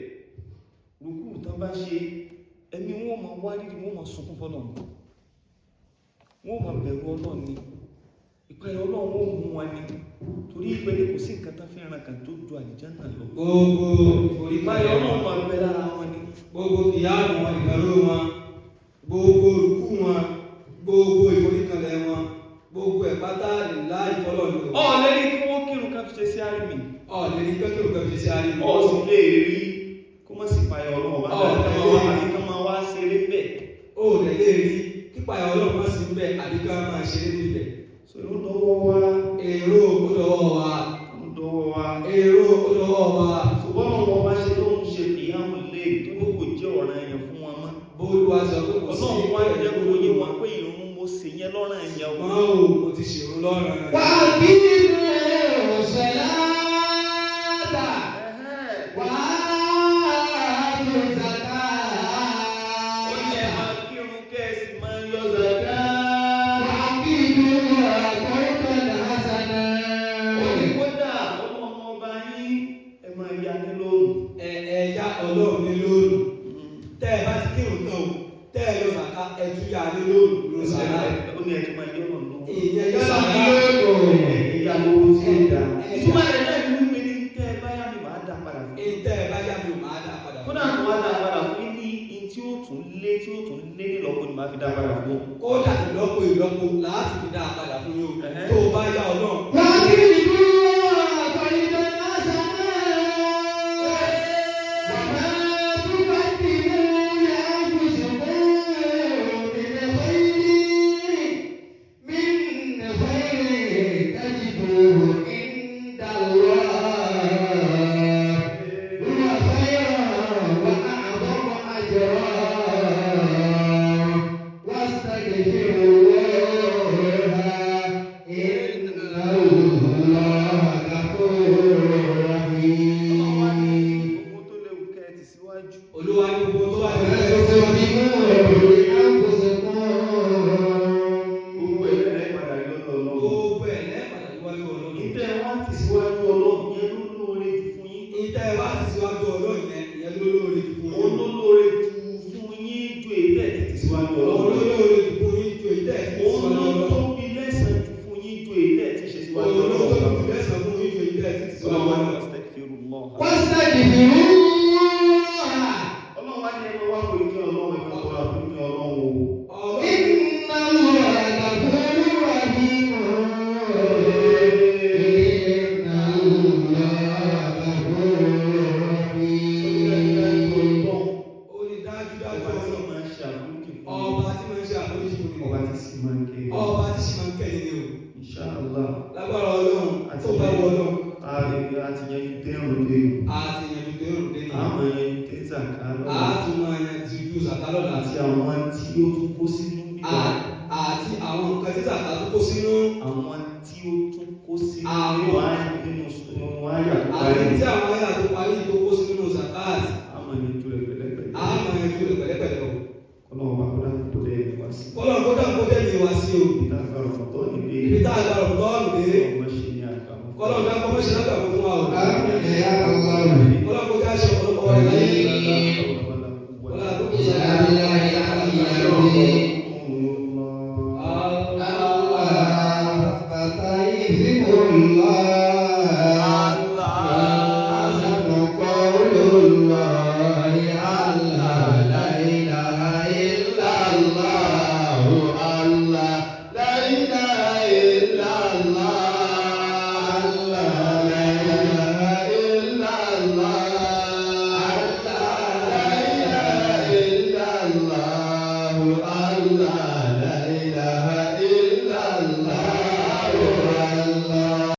rúkú tán bá ṣe ẹni wọ́n ma wá nídi wọ́n ma sunkún fọ́nà wọ́n ma bẹ̀rù Ọlọ́run ni ìpẹ̀rẹ̀ Ọlọ́run ó mú wọn ni torí ìpẹ̀lẹ̀ kò sí nǹkan tán fẹ́ràn kan tó ju àlìjánnà lọ gbogbo ìpẹ̀rẹ̀ ìforíkalẹ̀ Ọlọ́run ma bẹ lára wọn ni gbogbo ìyáàmù wọn ìgbàlú wọn gbogbo rùkú wọn gbogbo ìforíkalẹ̀ wọn gbogbo ẹ̀pátá nílá ìfọlọ́lù ọ̀lẹ́rí kí wọ́n kírun ká fi ṣe sí àrímì ọ̀lẹ́ ní kẹ́kẹ́rù kẹ́kẹ́ sí àríwá ọ̀sùn lè rí kó mọ́ sí payọ̀ Ọlọ́run bá dáadáa àti kán máa wá ṣeré bẹ́ẹ̀ ó lè lè rí kípa ẹ̀ ọlọ́run sí ń bẹ́ àbíká máa ṣe é níbẹ̀ so irú dọ́wọ́ wá èrò ó dọwọ́ wa dọ́wọ́ wá èrò ó dọwọ́ wa ṣùgbọ́n wọn bá ṣe lóhun ṣe kìyàmù lè tó ní kò jẹ́ ọ̀ràn èèyàn fún wọn mọ́ bóòlùwà sọ pé kò sí Ọlọ́run wá jẹ́ kó yé wọn pé ìrun mo ṣe yẹn lọ́ràn èèyàn máa ò mo ti ṣèrò lọ́rùn rẹ̀ وأقيموا الصلاة وآتوا ó ní ẹ الزكاة máa kírun kẹ́ẹ̀sì máa yọ zàká وأقيموا قرضا حسنا ó ní kódà Ọlọ́run ọba yín ẹ máa yá ní lóòrùn ẹ̀yà ọlọ́run ní lóòrùn tẹ́ ẹ bá ti kírun tán o tẹ́ ẹ lọ sàká ẹtú yà ní lóòrùn ló sàká ó ní ẹ̀tún máa yọ ọ̀nà lóòrùn ìyẹn yọ sàká ìyàwó tí ó dá ìtumọ̀ rẹ̀ náà ní wípé ní tẹ́ ẹ bá yá mi máa dá padà fún èyí tẹ́ ẹ bá yá mi ò máa dá padà kódà tó wá dá padà fún ní in tí ó tún lé nílọ́pọ̀ ni máa fi dá padà fún kódà ìlọ́po láti fi dá padà fún yóò tó o bá yá ọlọ́run وأقيموا قرضا حسنا وما تقدموا لأنفسكم من خير تجدوه عند الله هو خيرا وأعظم أجرا واستغفروا الله إن الله غفور رحيم ohun tó léwu kẹ́ ẹ ti síwájú olúwa ní gbogbo tó wà ní ولا ẹ̀sẹ̀ تظلموا أنفسكم gbogbo ẹ̀ lẹ́ẹ̀ padà rí lọ́dọ̀ Ọlọ́run gbogbo ẹ̀ lẹ́ẹ̀padà níwájú ọlọ́run ìtẹ́ wá ti síwájú Ọlọ́run yẹn ló lóore jù fún yín ìtẹ́ wá ti síwájú ọlọ́run yẹn ìyẹn ló lóore jù fún òun yín ló lóore jù fún yín ju èyí tẹ́ ti síwájú òun ló Ọlọ́run lóore jù fún yín ju ìtẹ́ ti òun síwájú ló ọlọ́run tóbi lẹ́san jù fún yín ju èyí tẹ́ ti ṣe síwájú òun ló Ọlọ́run tóbi lẹ́san fún yín ju ìtẹ́ ti síwájú ọlọ́run واستغفروا الله Ọlọ́run wá ní ẹgbẹ́ wá forí kí Ọlọ́run ẹgbẹ́ wá forí kí Ọlọ́run o إن الله غفور رحيم إن الله غفور رحيم ó ní dájúdájú ọba tí ọlọ́run máa ń ṣe àforíjì fún ọba tí máa ń ṣe àforíjì fún mi ọba tí sì máa ń ké ọba tí sì máa ń kẹ́ni ni o Inshallah lágbára ọlọ́run tó bá wọ ọlọ́run àti yẹn ju dẹ́rùn dé àti ìyẹn tó rò dé ní àmọ́ yẹn ju tẹ́sà zàká a lọ́la tún máa yanjú zàká lọ́la àti àwọn tí ó tún kó sínú bíbá àti àwọn nǹkan tí zàká tó kó sínú àwọn tí ó tún kó sínú Àwọn- nínú wáyà tó àti parí tí àwọn ayé àti parí tó kó sínú zakat àmọ́ ní ojú rẹ̀ pẹ̀lẹ́pẹ̀lẹ́ a máa yanjú rẹ̀ pẹ̀lẹ́pẹ̀lẹ́ o. ọlọ́run bá kó dákú tó dẹ́ wá sí kọ́lọ̀ kó dáhùn kó tẹ̀lé wá sí o. ìta àgbàrọ̀ ọ̀tọ̀ nílé ibi tá a gbà rọ̀ lọ́ọ̀nù dé ọmọ ṣe ní àgbàmọ́ kọ́lọ̀ dáhùn kó mọ̀ṣẹ́ lágbà fún wa o. Amin ya Allah. kọ́lọ̀ kó já ṣe ọ̀pọ̀lọpọ̀ wọlé láyé. Wala kọ́lọ̀ kó Ya Allah.